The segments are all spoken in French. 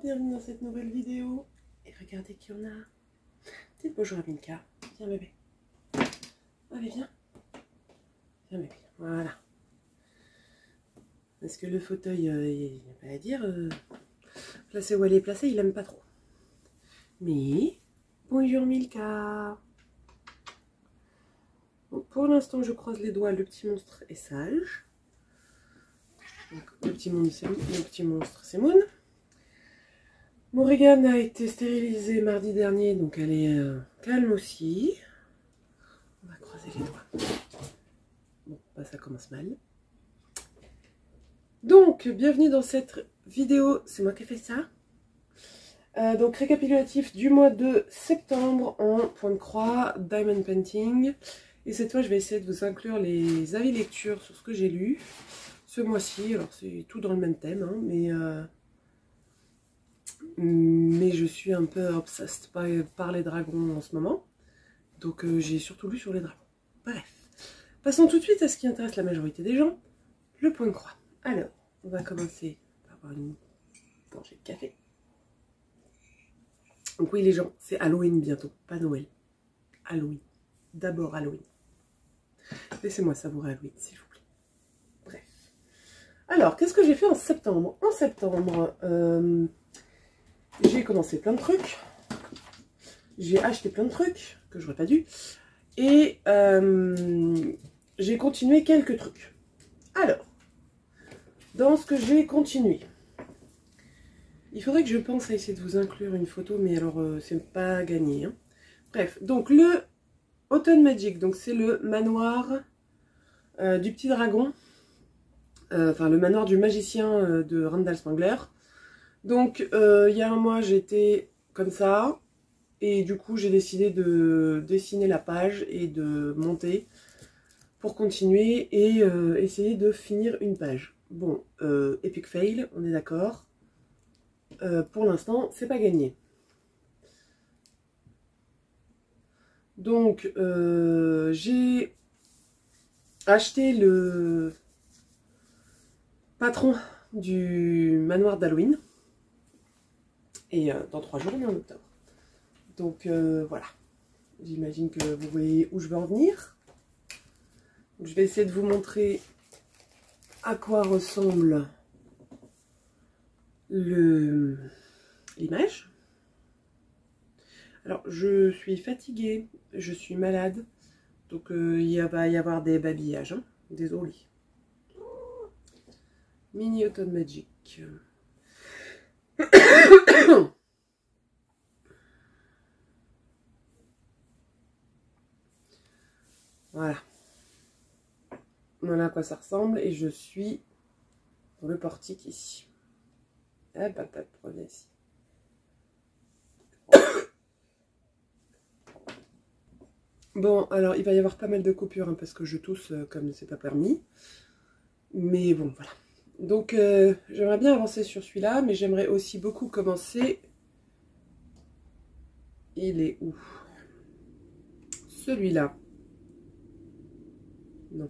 bienvenue dans cette nouvelle vidéo. Et regardez qui on a. Dites bonjour à Milka. Viens bébé. Allez, viens. Viens bébé. Voilà. Parce que le fauteuil, il n'y a pas à dire. Placé où elle est placée, il n'aime pas trop. Mais, bonjour Milka. Bon, pour l'instant, je croise les doigts, le petit monstre est sage. Donc, le petit monstre, c'est Moon. Morrigan a été stérilisée mardi dernier, donc elle est calme aussi. On va croiser les doigts. Bon, bah ça commence mal. Donc, bienvenue dans cette vidéo. C'est moi qui ai fait ça. Donc, récapitulatif du mois de septembre en point de croix, Diamond Painting. Et cette fois, je vais essayer de vous inclure les avis lecture sur ce que j'ai lu ce mois-ci. Alors, c'est tout dans le même thème, hein, mais je suis un peu obsessed par les dragons en ce moment. Donc j'ai surtout lu sur les dragons. Bref. Passons tout de suite à ce qui intéresse la majorité des gens, le point de croix. Alors, on va commencer par avoir une gorgée de café. Donc oui les gens, c'est Halloween bientôt, pas Noël. Halloween. D'abord Halloween. Laissez-moi savourer Halloween, s'il vous plaît. Bref. Alors, qu'est-ce que j'ai fait en septembre? En septembre, j'ai commencé plein de trucs. J'ai acheté plein de trucs que j'aurais pas dû. Et j'ai continué quelques trucs. Alors, dans ce que j'ai continué, il faudrait que je pense à essayer de vous inclure une photo, mais alors c'est pas gagné. Hein. Bref, donc le Autumn Magic, donc c'est le manoir du petit dragon, enfin le manoir du magicien de Randall Spangler. Donc il y a un mois j'étais comme ça. Et du coup, j'ai décidé de dessiner la page et de monter pour continuer et essayer de finir une page. Bon, epic fail, on est d'accord. Pour l'instant, c'est pas gagné. Donc, j'ai acheté le patron du manoir d'Halloween. Et dans 3 jours, on est en octobre. Donc voilà, j'imagine que vous voyez où je veux en venir. Donc, je vais essayer de vous montrer à quoi ressemble l'image. Alors je suis fatiguée, je suis malade, donc il va y avoir des babillages, hein, désolé. Mini Autumn Magic. Voilà. Voilà à quoi ça ressemble et je suis dans le portique ici. Hop, hop, hop, prenez ici. Bon, alors il va y avoir pas mal de coupures hein, parce que je tousse comme c'est pas permis. Mais bon, voilà. Donc j'aimerais bien avancer sur celui-là, mais j'aimerais aussi beaucoup commencer. Il est où? Celui-là. Non.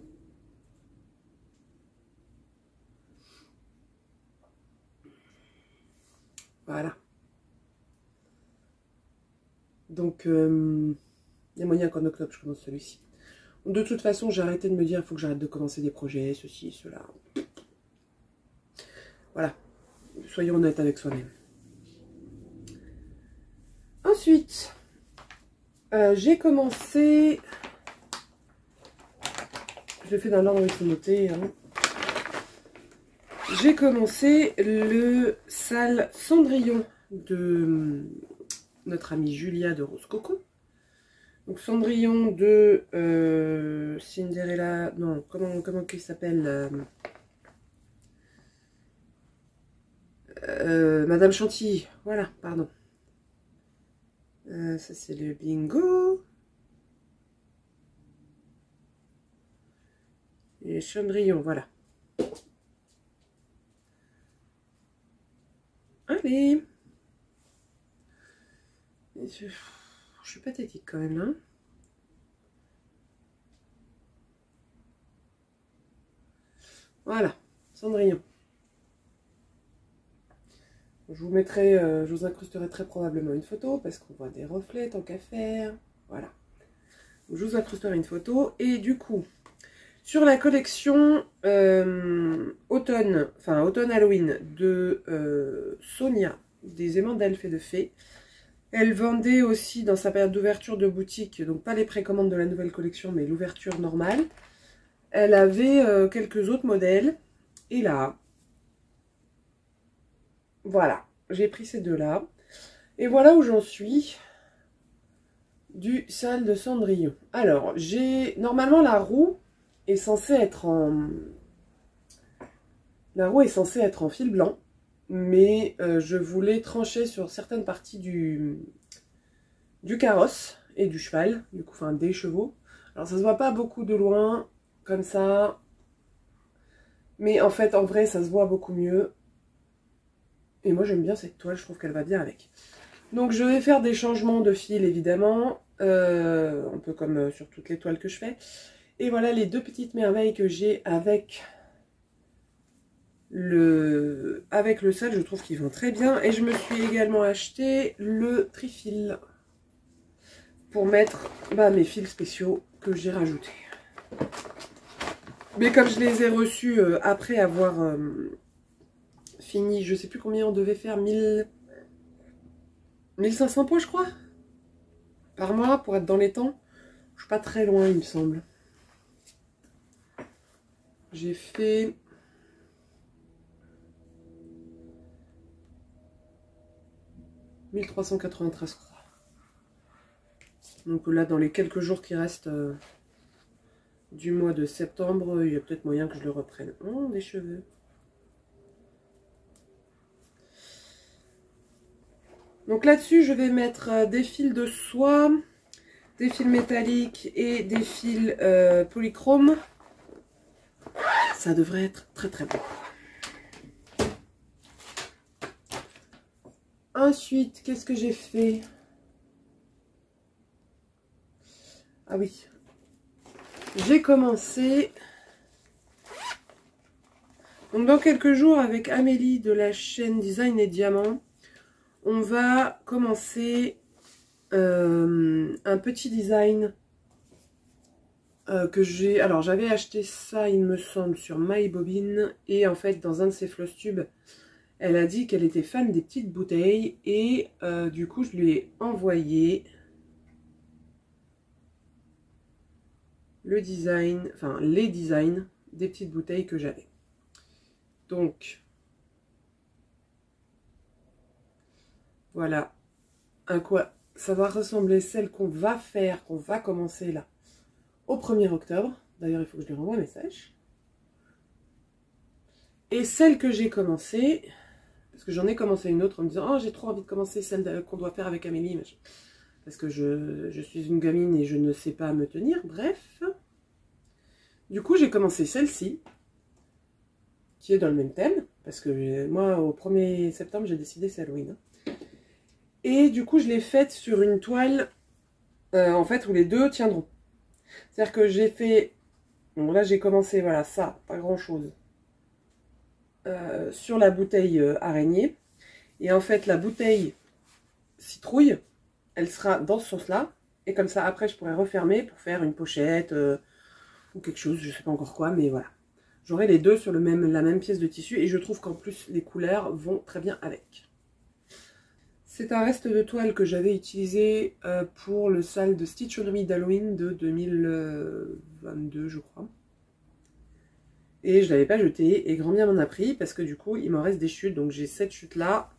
Voilà. Donc, il y a moyen qu'en octobre, je commence celui-ci. De toute façon, j'ai arrêté de me dire, il faut que j'arrête de commencer des projets, ceci, cela. Voilà. Soyons honnêtes avec soi-même. Ensuite, j'ai commencé... Je l'ai fait dans l'ordre où il faut noter. Hein. J'ai commencé le sale Cendrillon de notre amie Julia de Rose Coco. Donc Cendrillon de Cinderella, non, comment il s'appelle Madame Chantilly, voilà, pardon. Ça c'est le bingo. Et Cendrillon, voilà. Allez. Je suis pathétique quand même, hein. Voilà, Cendrillon. Je vous incrusterai très probablement une photo parce qu'on voit des reflets tant qu'à faire. Voilà. Donc, je vous incrusterai une photo. Et du coup, sur la collection automne Halloween de Sonia, des aimants d'elfes et de fées, elle vendait aussi dans sa période d'ouverture de boutique, donc pas les précommandes de la nouvelle collection, mais l'ouverture normale. Elle avait quelques autres modèles. Et là, voilà, j'ai pris ces deux-là. Et voilà où j'en suis du sale de Cendrillon. Alors, normalement la roue est censée être en... La roue est censée être en fil blanc. Mais je voulais trancher sur certaines parties du carrosse et du cheval, du coup, enfin des chevaux. Alors ça se voit pas beaucoup de loin, comme ça, mais en fait, en vrai, ça se voit beaucoup mieux. Et moi, j'aime bien cette toile, je trouve qu'elle va bien avec. Donc je vais faire des changements de fil, évidemment, un peu comme sur toutes les toiles que je fais. Et voilà les deux petites merveilles que j'ai avec le sale, je trouve qu'ils vont très bien. Et je me suis également acheté le trifil pour mettre mes fils spéciaux que j'ai rajoutés. Mais comme je les ai reçus après avoir fini, je sais plus combien on devait faire, 1500 pots je crois, par mois pour être dans les temps. Je suis pas très loin il me semble. J'ai fait... « 1393 je crois. Donc là, dans les quelques jours qui restent du mois de septembre, il y a peut-être moyen que je le reprenne. Oh, des cheveux. Donc là-dessus, je vais mettre des fils de soie, des fils métalliques et des fils polychromes. Ça devrait être très très beau. Ensuite, qu'est-ce que j'ai fait? Ah oui, j'ai commencé, donc dans quelques jours avec Amélie de la chaîne Design et Diamant, on va commencer un petit design que j'ai, alors j'avais acheté ça il me semble sur MyBobine, et en fait dans un de ses floss tubes, elle a dit qu'elle était fan des petites bouteilles, et du coup je lui ai envoyé le design, enfin les designs des petites bouteilles que j'avais. Donc voilà à quoi ça va ressembler celle qu'on va faire, qu'on va commencer là au 1er octobre. D'ailleurs il faut que je lui renvoie un message. Et celle que j'ai commencé, parce que j'en ai commencé une autre en me disant oh j'ai trop envie de commencer celle qu'on doit faire avec Amélie, parce que je suis une gamine et je ne sais pas me tenir, bref. Du coup, j'ai commencé celle-ci, qui est dans le même thème, parce que moi, au 1er septembre, j'ai décidé c'est Halloween. Et du coup, je l'ai faite sur une toile, en fait, où les deux tiendront. C'est-à-dire que j'ai fait... Bon, là, j'ai commencé, voilà, ça, pas grand-chose, sur la bouteille araignée. Et en fait, la bouteille citrouille, elle sera dans ce sens-là. Et comme ça, après, je pourrais refermer pour faire une pochette... ou quelque chose, je sais pas encore quoi, mais voilà. J'aurai les deux sur la même pièce de tissu, et je trouve qu'en plus les couleurs vont très bien avec. C'est un reste de toile que j'avais utilisé pour le sale de Stitch on Me d'Halloween de 2022 je crois. Et je l'avais pas jeté, et grand bien m'en a pris, parce que du coup il m'en reste des chutes, donc j'ai cette chute là,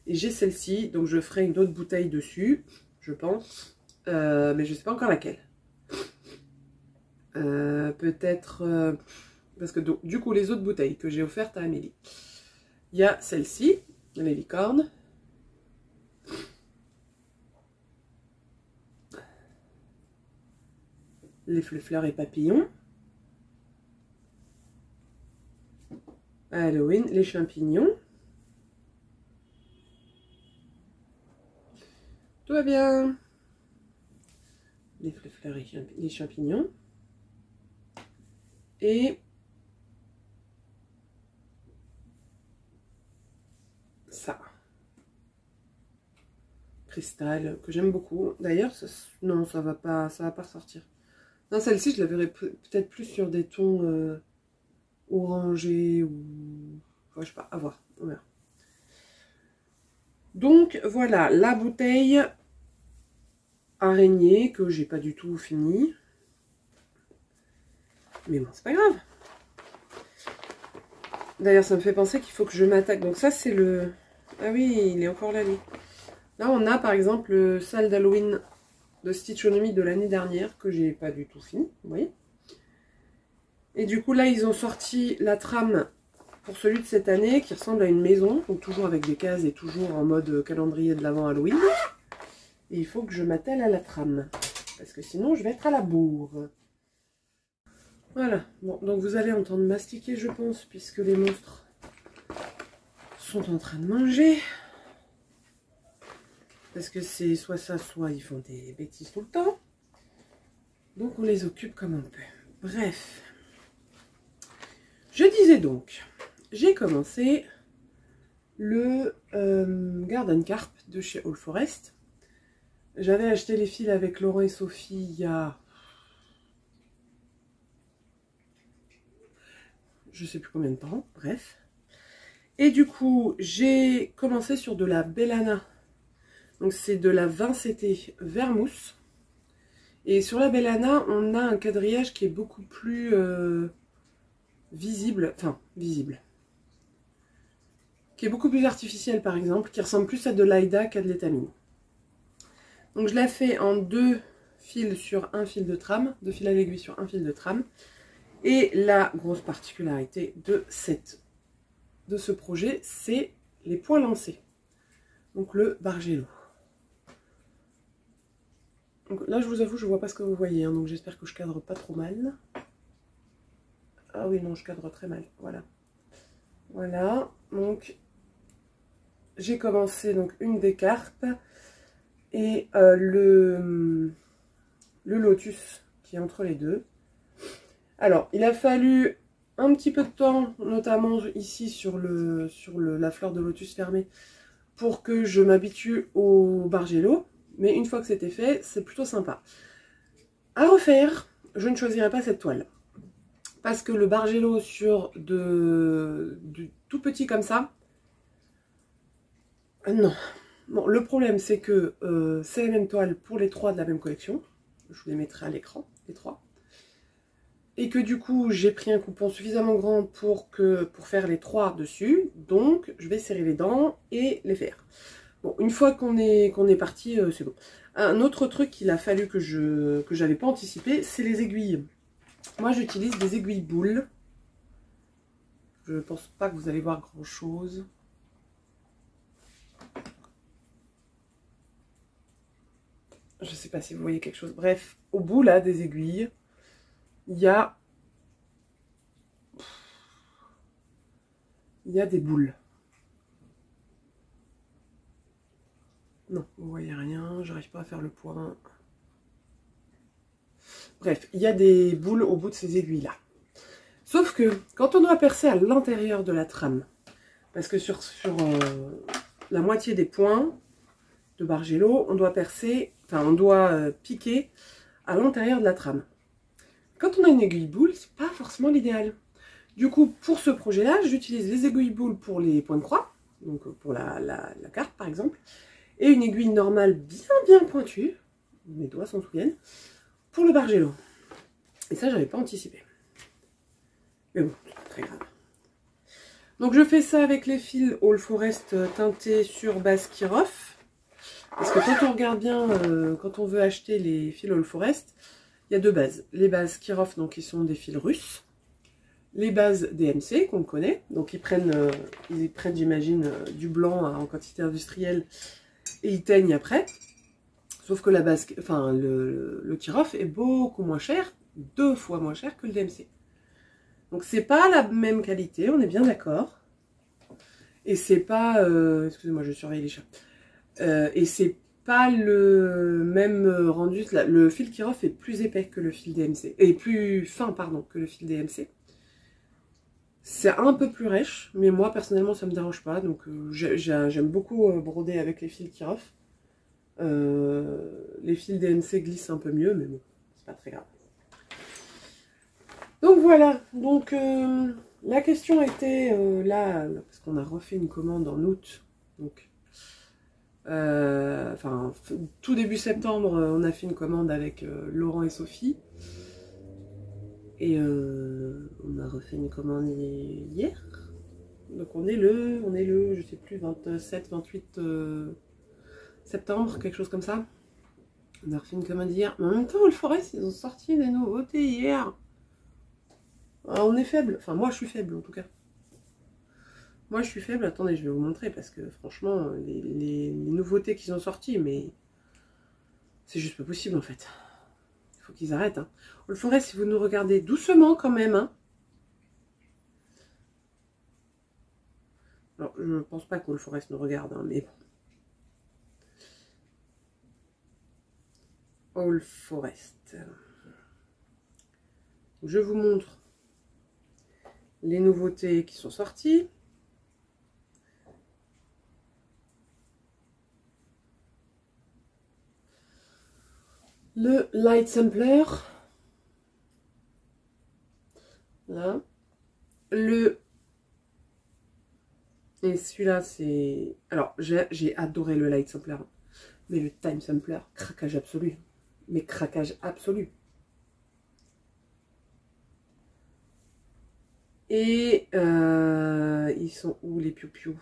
et j'ai celle-ci, donc je ferai une autre bouteille dessus, je pense, mais je sais pas encore laquelle. Peut-être parce que du coup les autres bouteilles que j'ai offertes à Amélie, il y a celle-ci, les licornes, les fleurs et papillons, Halloween, les champignons, tout va bien, les fleurs et les champignons, et ça. cristal que j'aime beaucoup. D'ailleurs, non, ça va pas ressortir. Non, celle-ci, je la verrai peut-être plus sur des tons orangés ou... Enfin, je sais pas, à voir, on verra. Donc, voilà, la bouteille araignée que j'ai pas du tout fini. Mais bon, c'est pas grave. D'ailleurs, ça me fait penser qu'il faut que je m'attaque. Donc ça, c'est le... Ah oui, il est encore là, lui. Là, on a, par exemple, le salle d'Halloween de Stitchonomie de l'année dernière, que j'ai pas du tout fini, vous voyez. Et du coup, là, ils ont sorti la trame pour celui de cette année, qui ressemble à une maison, donc toujours avec des cases et toujours en mode calendrier de l'avant Halloween. Et il faut que je m'attelle à la trame, parce que sinon, je vais être à la bourre. Voilà, bon, donc vous allez entendre mastiquer, je pense, puisque les monstres sont en train de manger. Parce que c'est soit ça, soit ils font des bêtises tout le temps. Donc on les occupe comme on peut. Bref. Je disais donc, j'ai commencé le Garden Carp de chez All Forest. J'avais acheté les fils avec Laurent et Sophie il y a... je sais plus combien de temps, bref. Et du coup, j'ai commencé sur de la Bellana. Donc c'est de la Vinceté Vermouth. Et sur la Bellana, on a un quadrillage qui est beaucoup plus visible. Enfin, visible. Qui est beaucoup plus artificiel par exemple. Qui ressemble plus à de l'Aïda qu'à de l'étamine. Donc je la fais en 2 fils sur un fil de trame. 2 fils à l'aiguille sur un fil de trame. Et la grosse particularité de ce projet, c'est les points lancés. Donc le Bargello. Donc là, je vous avoue, je vois pas ce que vous voyez, hein, donc j'espère que je cadre pas trop mal. Ah oui, non, je cadre très mal, voilà. Voilà, donc j'ai commencé donc une des carpes et le lotus qui est entre les deux. Alors, il a fallu un petit peu de temps, notamment ici sur la fleur de lotus fermée, pour que je m'habitue au Bargello. Mais une fois que c'était fait, c'est plutôt sympa. À refaire, je ne choisirai pas cette toile. Parce que le Bargello sur du tout petit comme ça, non. Bon, le problème c'est que c'est la même toile pour les 3 de la même collection. Je vous les mettrai à l'écran, les 3. Et que du coup, j'ai pris un coupon suffisamment grand pour faire les 3 dessus. Donc, je vais serrer les dents et les faire. Bon, une fois qu'on est parti, c'est bon. Un autre truc qu'il a fallu que j'avais pas anticipé, c'est les aiguilles. Moi, j'utilise des aiguilles boules. Je pense pas que vous allez voir grand chose. Je sais pas si vous voyez quelque chose. Bref, au bout là des aiguilles, il y a des boules. Non, vous voyez rien, j'arrive pas à faire le point. Bref, il y a des boules au bout de ces aiguilles-là. Sauf que, quand on doit percer à l'intérieur de la trame, parce que sur la moitié des points de Bargello, on doit percer, enfin on doit piquer à l'intérieur de la trame. Quand on a une aiguille boule, c'est pas forcément l'idéal. Du coup, pour ce projet-là, j'utilise les aiguilles boules pour les points de croix, donc pour la carte par exemple, et une aiguille normale bien pointue, mes doigts s'en souviennent, pour le Bargello. Et ça, j'avais pas anticipé. Mais bon, c'est pas très grave. Donc je fais ça avec les fils All Forest teintés sur base Kirov. Parce que quand on regarde bien, quand on veut acheter les fils All Forest, il y a 2 bases. Les bases Kirov, donc qui sont des fils russes. Les bases DMC, qu'on connaît. Donc ils prennent j'imagine, du blanc en quantité industrielle et ils teignent après. Sauf que la base, enfin le Kirov est beaucoup moins cher, 2 fois moins cher que le DMC. Donc c'est pas la même qualité, on est bien d'accord. Et c'est pas... excusez-moi, je surveille les chats. Et c'est pas le même rendu. Le fil Kirov est plus épais que le fil DMC. Et plus fin, pardon, que le fil DMC. C'est un peu plus rêche, mais moi personnellement ça me dérange pas. Donc j'aime beaucoup broder avec les fils Kirov. Les fils DMC glissent un peu mieux, mais bon, c'est pas très grave. Donc voilà, donc la question était là, parce qu'on a refait une commande en août, donc enfin tout début septembre, on a fait une commande avec Laurent et Sophie, et on a refait une commande hier, donc on est le, je sais plus, 27, 28 septembre, quelque chose comme ça. On a refait une commande hier, mais en même temps, All Forest, ils ont sorti des nouveautés hier. Alors, on est faible, enfin moi je suis faible en tout cas. Moi je suis faible, attendez je vais vous montrer parce que franchement les nouveautés qu'ils ont sorties, mais c'est juste pas possible en fait. Il faut qu'ils arrêtent. Hein. All Forest, si vous nous regardez doucement quand même. Hein. Alors je pense pas qu'All Forest nous regarde, hein, mais bon. All Forest. Je vous montre les nouveautés qui sont sorties. Le Light Sampler. Là. Et celui-là, c'est... Alors, j'ai adoré le Light Sampler. Mais le Time Sampler, craquage absolu. Mais craquage absolu. Et ils sont où les piou-piou?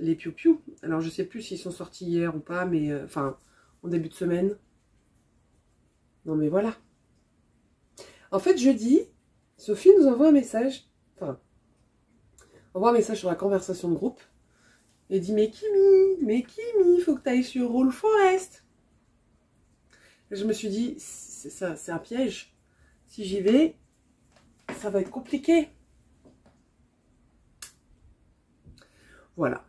Les piou-piou. Alors, je sais plus s'ils sont sortis hier ou pas, mais... Enfin, en début de semaine. Non, mais voilà. En fait, jeudi, Sophie nous envoie un message. Enfin, envoie un message sur la conversation de groupe. Et dit, mais Kimi, faut que tu ailles sur All Forest. Et je me suis dit, c'est un piège. Si j'y vais, ça va être compliqué. Voilà.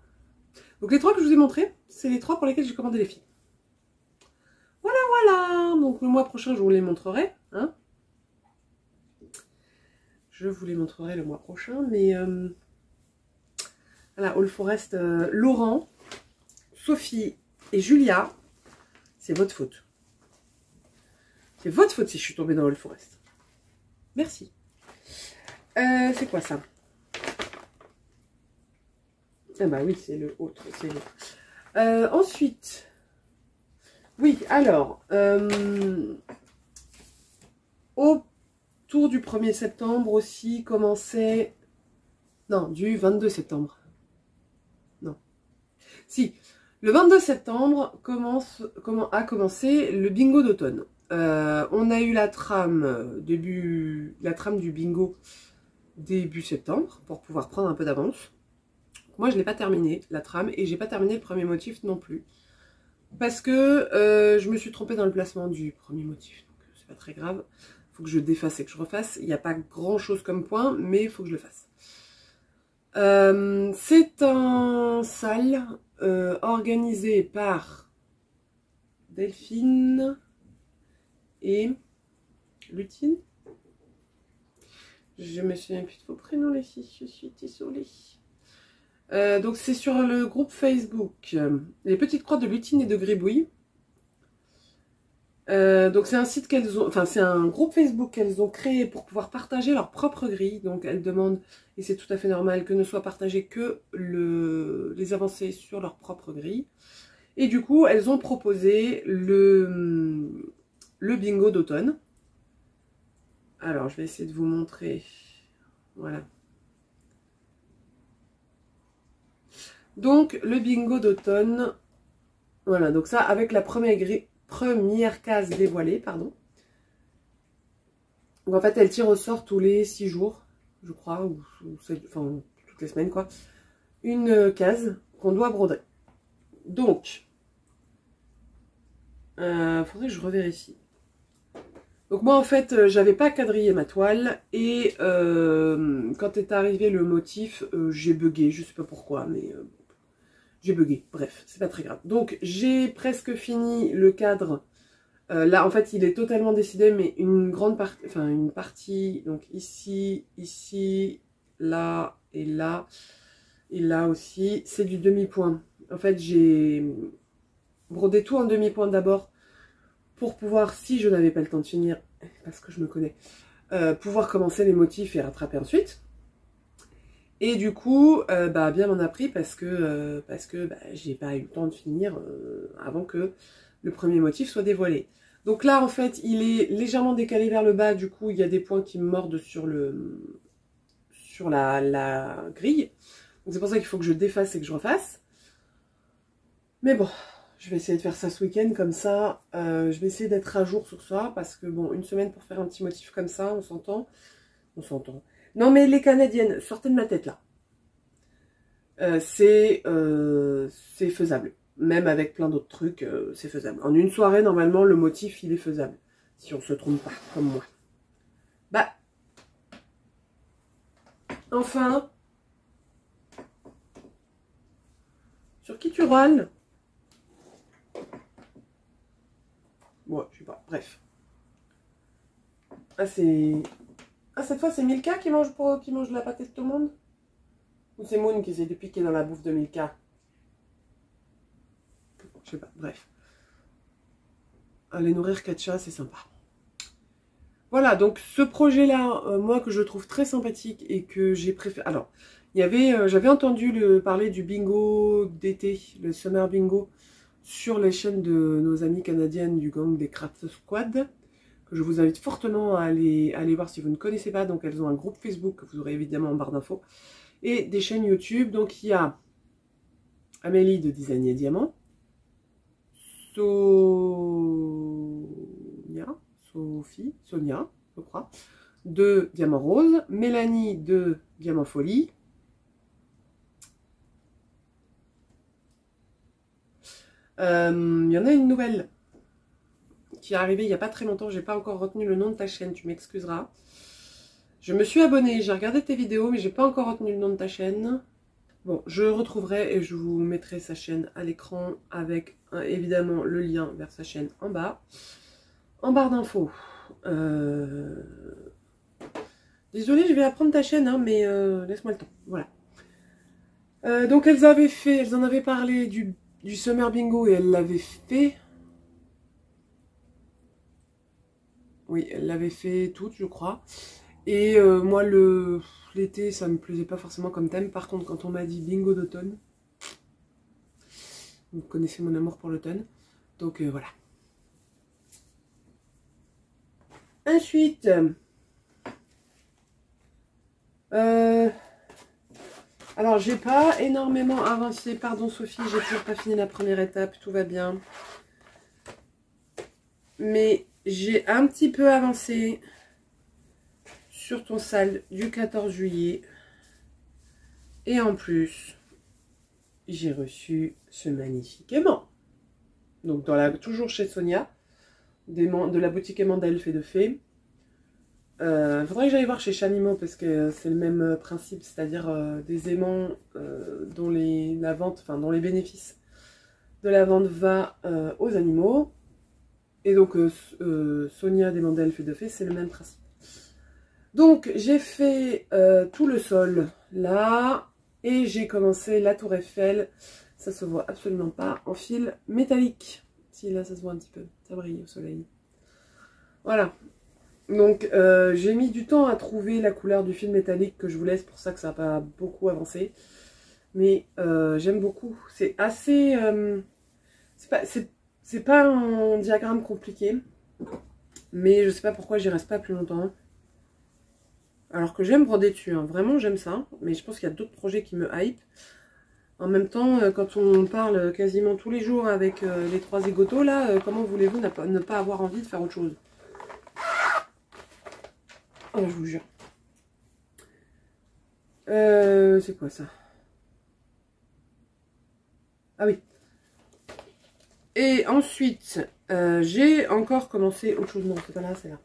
Donc les 3 que je vous ai montrés, c'est les 3 pour lesquels j'ai commandé les filles. Voilà. Donc le mois prochain, je vous les montrerai. Hein, je vous les montrerai le mois prochain. Mais voilà, All Forest, Laurent, Sophie et Julia, c'est votre faute. C'est votre faute si je suis tombée dans All Forest. Merci. C'est quoi ça? Ah bah oui, c'est le autre. Ensuite, oui, alors, autour du 1er septembre aussi commençait... Non, du 22 septembre. Non. Si, le 22 septembre a commencé le bingo d'automne. On a eu la trame du bingo début septembre pour pouvoir prendre un peu d'avance. Moi, je n'ai pas terminé la trame et j'ai pas terminé le premier motif non plus. Parce que je me suis trompée dans le placement du premier motif. Donc, c'est pas très grave. Il faut que je défasse et que je refasse. Il n'y a pas grand chose comme point, mais il faut que je le fasse. C'est un salle organisé par Delphine et Lutine. Je me souviens plus de vos prénoms, les filles. Je suis désolée. Donc c'est sur le groupe Facebook Les Petites Croix de Lutine et de Gribouille. Donc c'est un site qu'elles ont, enfin c'est un groupe Facebook qu'elles ont créé pour pouvoir partager leur propre grille. Donc elles demandent, et c'est tout à fait normal, que ne soient partagées que les avancées sur leur propre grille. Et du coup elles ont proposé le bingo d'automne. Alors je vais essayer de vous montrer. Voilà. Donc le bingo d'automne, voilà, donc ça avec la première case dévoilée, pardon. Donc en fait elle tire au sort tous les 6 jours, je crois, ou enfin toutes les semaines quoi, une case qu'on doit broder. Donc, faudrait que je revérifie. Donc moi en fait j'avais pas quadrillé ma toile et quand est arrivé le motif j'ai bugué, je sais pas pourquoi mais j'ai bugué, bref c'est pas très grave. Donc j'ai presque fini le cadre, là en fait il est totalement décidé mais une grande partie, enfin une partie, donc ici, là et là aussi c'est du demi-point. En fait j'ai broder tout en demi-pointe d'abord pour pouvoir, si je n'avais pas le temps de finir, parce que je me connais, pouvoir commencer les motifs et rattraper ensuite. Et du coup, bien m'en a pris parce que j'ai pas eu le temps de finir avant que le premier motif soit dévoilé. Donc là, en fait, il est légèrement décalé vers le bas. Du coup, il y a des points qui me mordent sur la grille. Donc c'est pour ça qu'il faut que je défasse et que je refasse. Mais bon, je vais essayer de faire ça ce week-end comme ça. Je vais essayer d'être à jour sur ça parce que bon, une semaine pour faire un petit motif comme ça, on s'entend. On s'entend. Non mais les Canadiennes, sortez de ma tête là. C'est faisable. Même avec plein d'autres trucs, c'est faisable. En une soirée, normalement, le motif, il est faisable. Si on se trompe pas, comme moi. Bah. Enfin. Sur qui tu râles? Bon, je sais pas. Bref. Ah, c'est... Ah, cette fois, c'est Milka qui mange la pâtée de tout le monde? Ou c'est Moon qui essaie de piquer dans la bouffe de Milka? Je sais pas, bref. Aller nourrir 4 chats, c'est sympa. Voilà, donc ce projet-là, moi, que je trouve très sympathique et que j'ai préféré... Alors, il y avait, j'avais entendu parler du bingo d'été, le Summer Bingo, sur les chaînes de nos amies canadiennes du gang des Craft Squad, que je vous invite fortement à aller voir si vous ne connaissez pas. Donc, elles ont un groupe Facebook que vous aurez évidemment en barre d'infos, et des chaînes YouTube. Donc, il y a Amélie de Design et Diamant, Sonia, je crois, de Diamant Rose, Mélanie de Diamant Folie, il y en a une nouvelle qui est arrivée il n'y a pas très longtemps, j'ai pas encore retenu le nom de ta chaîne, tu m'excuseras. Je me suis abonnée, j'ai regardé tes vidéos, mais j'ai pas encore retenu le nom de ta chaîne. Bon, je retrouverai et je vous mettrai sa chaîne à l'écran avec évidemment le lien vers sa chaîne en bas. En barre d'infos. Désolée, je vais apprendre ta chaîne, hein, mais laisse-moi le temps. Voilà. Donc elles en avaient parlé du Summer Bingo et elles l'avaient fait. Oui, elles l'avaient fait toutes, je crois. Et moi, l'été, ça me plaisait pas forcément comme thème. Par contre, quand on m'a dit bingo d'automne, vous connaissez mon amour pour l'automne. Donc voilà. Ensuite, alors j'ai pas énormément avancé. Pardon Sophie, j'ai toujours pas fini la première étape. Tout va bien. Mais j'ai un petit peu avancé sur ton sale du 14 juillet. Et en plus, j'ai reçu ce magnifique aimant. Donc toujours chez Sonia, de la boutique aimant d'Elf et de Fée. Faudrait que j'aille voir chez Chanimo parce que c'est le même principe, c'est-à-dire des aimants dont les bénéfices de la vente va aux animaux. Et donc Sonia des aimants d'Elf et de Fée, c'est le même principe. Donc j'ai fait tout le sol là et j'ai commencé la tour Eiffel. Ça se voit absolument pas en fil métallique. Si là ça se voit un petit peu, ça brille au soleil. Voilà. Donc j'ai mis du temps à trouver la couleur du fil métallique que je voulais, c'est pour ça que ça n'a pas beaucoup avancé. Mais j'aime beaucoup. C'est assez... c'est pas un diagramme compliqué. Mais je sais pas pourquoi j'y reste pas plus longtemps. Alors que j'aime broder dessus, hein. Vraiment j'aime ça. Mais je pense qu'il y a d'autres projets qui me hype. En même temps, quand on parle quasiment tous les jours avec les 3 zigotos, là, comment voulez-vous ne pas avoir envie de faire autre chose? Oh, je vous jure. C'est quoi ça? Ah oui. Et ensuite, j'ai encore commencé autre chose. Non, c'est pas là, c'est là.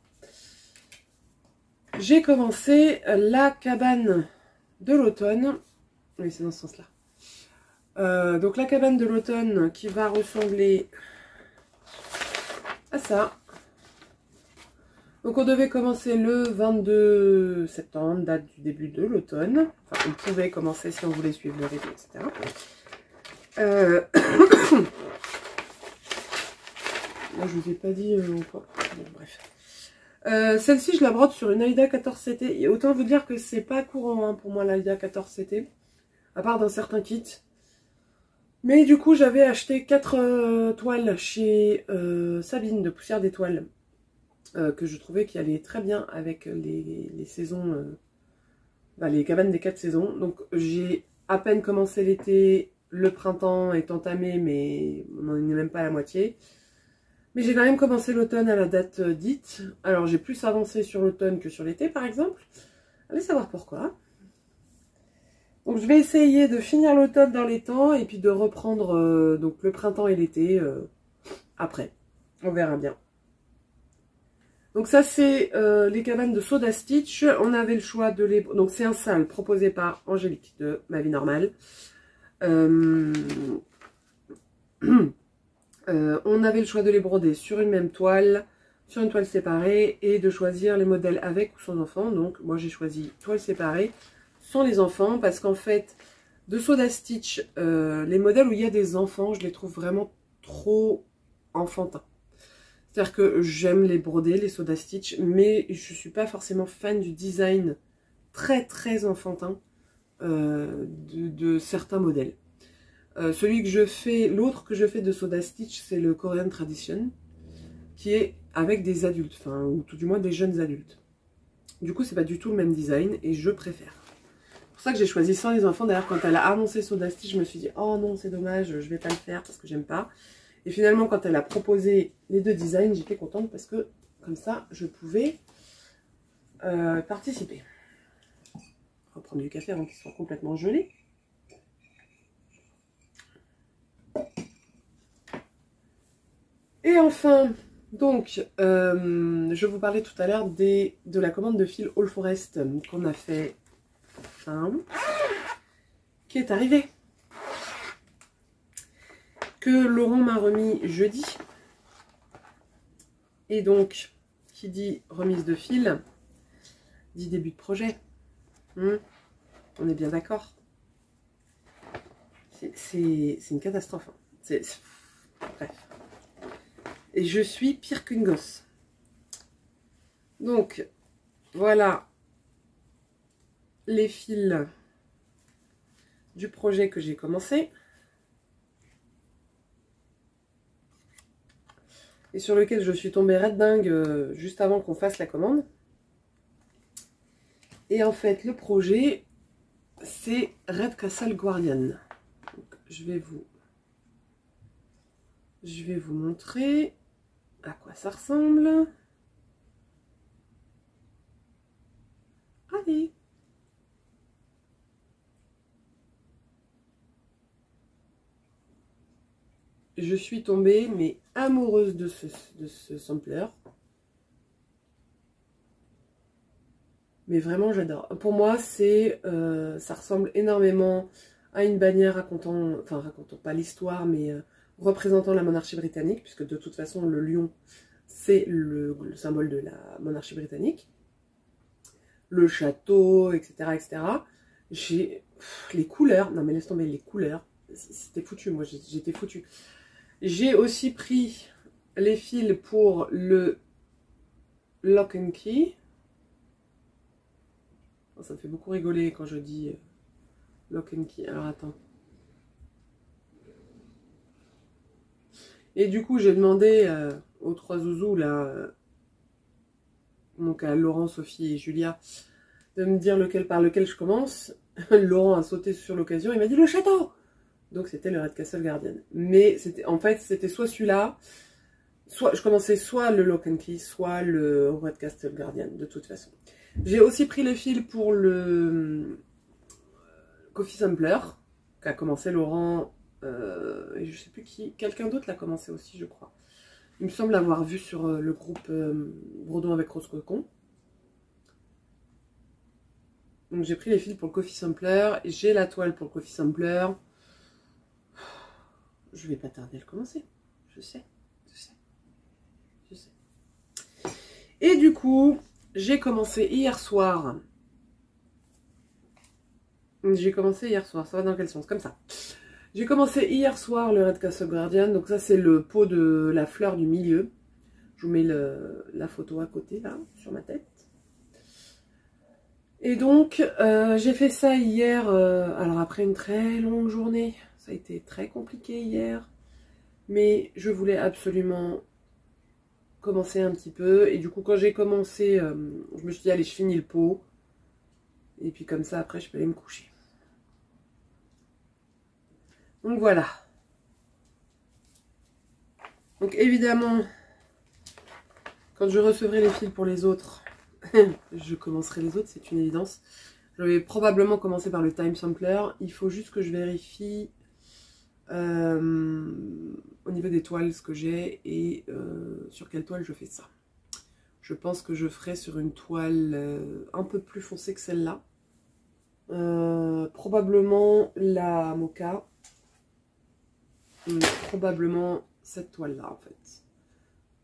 J'ai commencé la cabane de l'automne. Oui, c'est dans ce sens-là. Donc la cabane de l'automne qui va ressembler à ça. Donc on devait commencer le 22 septembre, date du début de l'automne. Enfin, on pouvait commencer si on voulait suivre le rythme, etc. Là, je vous ai pas dit encore. Bon, bref. Celle-ci, je la brode sur une Aida 14CT. Et autant vous dire que c'est pas courant hein, pour moi l'Aida 14CT. À part dans certains kits. Mais du coup, j'avais acheté 4 toiles chez Sabine de Poussière d'étoiles. Que je trouvais qui allait très bien avec les saisons, les cabanes des 4 saisons. Donc j'ai à peine commencé l'été, le printemps est entamé, mais on n'en est même pas à la moitié. Mais j'ai quand même commencé l'automne à la date dite. Alors j'ai plus avancé sur l'automne que sur l'été par exemple. Allez savoir pourquoi. Donc je vais essayer de finir l'automne dans les temps et puis de reprendre donc le printemps et l'été après. On verra bien. Donc ça c'est les cabanes de Soda Stitch. On avait le choix de les... Donc c'est un sale proposé par Angélique de Ma Vie Normale. On avait le choix de les broder sur une même toile, sur une toile séparée et de choisir les modèles avec ou sans enfants. Donc moi j'ai choisi toile séparée sans les enfants parce qu'en fait de Soda Stitch, les modèles où il y a des enfants, je les trouve vraiment trop enfantins. C'est-à-dire que j'aime les broder, les Soda Stitch, mais je ne suis pas forcément fan du design très très enfantin de certains modèles. Celui que je fais, l'autre que je fais de Soda Stitch, c'est le Korean Tradition, qui est avec des adultes, enfin, ou tout du moins des jeunes adultes. Du coup, c'est pas du tout le même design et je préfère. C'est pour ça que j'ai choisi sans les enfants. D'ailleurs, quand elle a annoncé Soda Stitch, je me suis dit, oh non, c'est dommage, je vais pas le faire parce que j'aime pas. Et finalement, quand elle a proposé les deux designs, j'étais contente parce que, comme ça, je pouvais participer. On va prendre du café avant qu'il soit complètement gelé. Et enfin, donc, je vous parlais tout à l'heure de la commande de fil All Forest qu'on a fait fin août, qui est arrivée. Que Laurent m'a remis jeudi. Et donc, qui dit remise de fil, dit début de projet. On est bien d'accord. C'est une catastrophe. Hein. Bref. Et je suis pire qu'une gosse. Donc, voilà les fils du projet que j'ai commencé. Et sur lequel je suis tombée red dingue juste avant qu'on fasse la commande. Et en fait, le projet, c'est Red Castle Guardian. Donc, je vais vous montrer à quoi ça ressemble. Allez. Je suis tombée, mais amoureuse de ce sampler. Mais vraiment, j'adore. Pour moi, ça ressemble énormément à une bannière racontant pas l'histoire, mais représentant la monarchie britannique, puisque de toute façon, le lion, c'est le symbole de la monarchie britannique. Le château, etc., etc. J'ai les couleurs. Non, mais laisse tomber les couleurs. C'était foutu, moi, j'étais foutue. J'ai aussi pris les fils pour le Lock and Key. Ça me fait beaucoup rigoler quand je dis Lock and Key. Alors attends. Et du coup, j'ai demandé aux 3 zouzous, là, donc à Laurent, Sophie et Julia, de me dire par lequel je commence. Laurent a sauté sur l'occasion, il m'a dit le château. Donc c'était le Red Castle Guardian. Mais en fait, c'était soit celui-là, soit je commençais soit le Lock and Key, soit le Red Castle Guardian, de toute façon. J'ai aussi pris les fils pour le Coffee Sampler, qu'a commencé Laurent, et je sais plus qui, quelqu'un d'autre l'a commencé aussi, je crois. Il me semble l'avoir vu sur le groupe Brodon avec Rose Cocon. Donc j'ai pris les fils pour le Coffee Sampler, j'ai la toile pour le Coffee Sampler. Je vais pas tarder à le commencer. Je sais. Et du coup, j'ai commencé hier soir. Ça va dans quel sens? Comme ça. J'ai commencé hier soir le Red Castle Guardian. Donc ça c'est le pot de la fleur du milieu. Je vous mets la photo à côté là, sur ma tête. Et donc j'ai fait ça hier, alors après une très longue journée. Ça a été très compliqué hier. Mais je voulais absolument commencer un petit peu. Et du coup quand j'ai commencé, je me suis dit allez je finis le pot. Et puis comme ça après je peux aller me coucher. Donc voilà. Donc évidemment, quand je recevrai les fils pour les autres, je commencerai les autres, c'est une évidence. Je vais probablement commencer par le time sampler. Il faut juste que je vérifie au niveau des toiles ce que j'ai et sur quelle toile je fais ça. Je pense que je ferai sur une toile un peu plus foncée que celle-là. Probablement la mocha. Probablement cette toile là en fait.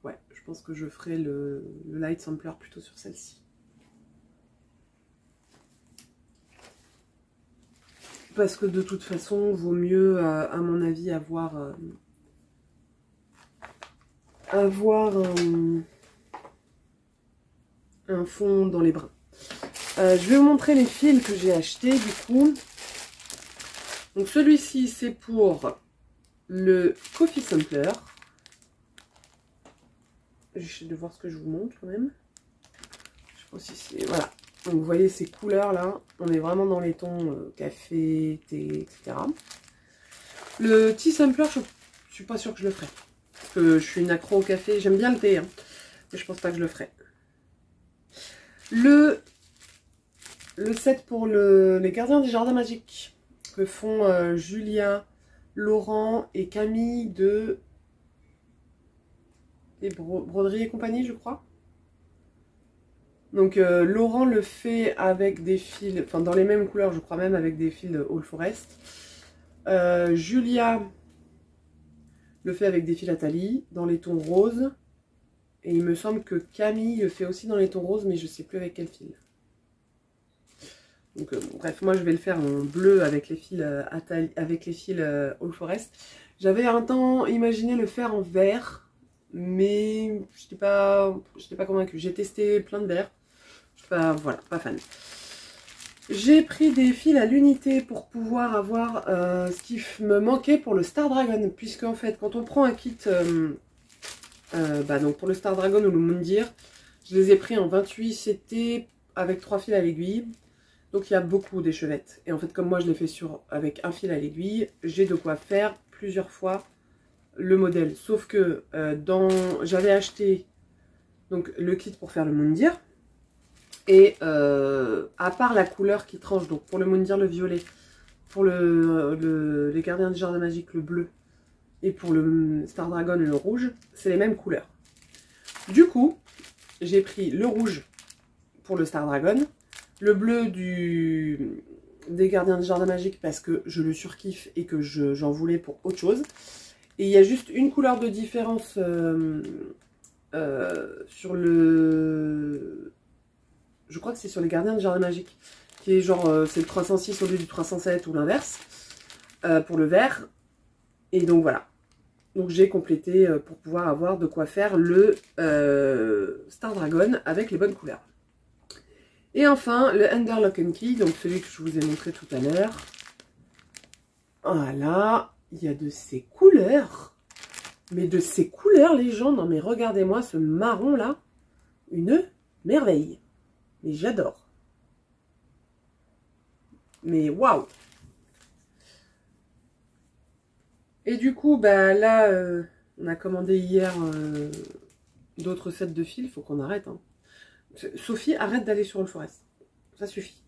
Ouais, je pense que je ferai le light sampler plutôt sur celle-ci. Parce que de toute façon, vaut mieux à mon avis avoir un fond dans les brins. Je vais vous montrer les fils que j'ai achetés du coup. Donc celui-ci c'est pour le Coffee Sampler. J'essaie de voir ce que je vous montre quand même. Je sais pas si c'est... Voilà. Donc vous voyez ces couleurs là. On est vraiment dans les tons café, thé, etc. Le Tea Sampler, je suis pas sûre que je le ferai. Parce que je suis une accro au café. J'aime bien le thé. Hein, mais je pense pas que je le ferai. Le set pour les gardiens des jardins magiques. Que font Julia, Laurent et Camille de des broderies et compagnie, je crois. Donc Laurent le fait avec des fils, enfin dans les mêmes couleurs, je crois même avec des fils All Forest. Julia le fait avec des fils Atali, dans les tons roses. Et il me semble que Camille le fait aussi dans les tons roses, mais je sais plus avec quel fil. Donc bref, moi je vais le faire en bleu avec les fils Atali, avec les fils All Forest. J'avais un temps imaginé le faire en vert. Mais je n'étais pas convaincue. J'ai testé plein de verres. Voilà, pas fan. J'ai pris des fils à l'unité pour pouvoir avoir ce qui me manquait pour le Star Dragon. Puisque en fait, quand on prend un kit donc pour le Star Dragon ou le Moundir, je les ai pris en 28 CT avec 3 fils à l'aiguille. Donc il y a beaucoup d'échevettes. Et en fait, comme moi je l'ai fait avec un fil à l'aiguille, j'ai de quoi faire plusieurs fois le modèle, sauf que j'avais acheté donc le kit pour faire le Moundir et à part la couleur qui tranche, donc pour le Moundir le violet, pour les gardiens du jardin magique le bleu et pour le Star Dragon le rouge, c'est les mêmes couleurs. Du coup j'ai pris le rouge pour le Star Dragon, le bleu des gardiens du jardin magique parce que je le surkiffe et que j'en voulais pour autre chose. Et il y a juste une couleur de différence sur le... Je crois que c'est sur les gardiens de jardin magique. Qui est genre, c'est le 306 au lieu du 307 ou l'inverse. Pour le vert. Et donc voilà. Donc j'ai complété pour pouvoir avoir de quoi faire le Star Dragon avec les bonnes couleurs. Et enfin, le Ender Lock and Key. Donc celui que je vous ai montré tout à l'heure. Voilà. Il y a de ces couleurs, mais de ces couleurs les gens, non mais regardez-moi ce marron là, une merveille, mais j'adore, mais waouh. Et du coup bah là on a commandé hier d'autres sets de fils, faut qu'on arrête hein. Sophie arrête d'aller sur All Forest, ça suffit.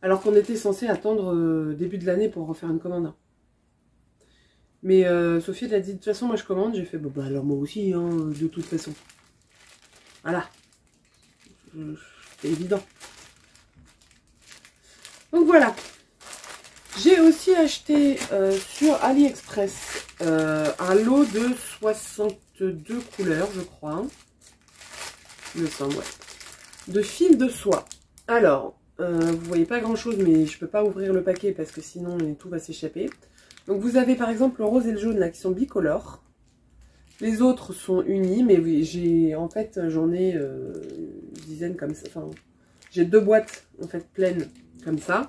Alors qu'on était censé attendre début de l'année pour refaire une commande. Mais Sophie elle a dit de toute façon moi je commande. J'ai fait bon, bah alors moi aussi hein, de toute façon. Voilà. C'est évident. Donc voilà. J'ai aussi acheté sur AliExpress un lot de 62 couleurs je crois. Il me semble ouais. De fil de soie. Alors. Vous voyez pas grand chose, mais je peux pas ouvrir le paquet parce que sinon tout va s'échapper. Donc vous avez par exemple le rose et le jaune là qui sont bicolores. Les autres sont unis, mais oui, en fait j'en ai une dizaine comme ça. Enfin, j'ai 2 boîtes en fait pleines comme ça.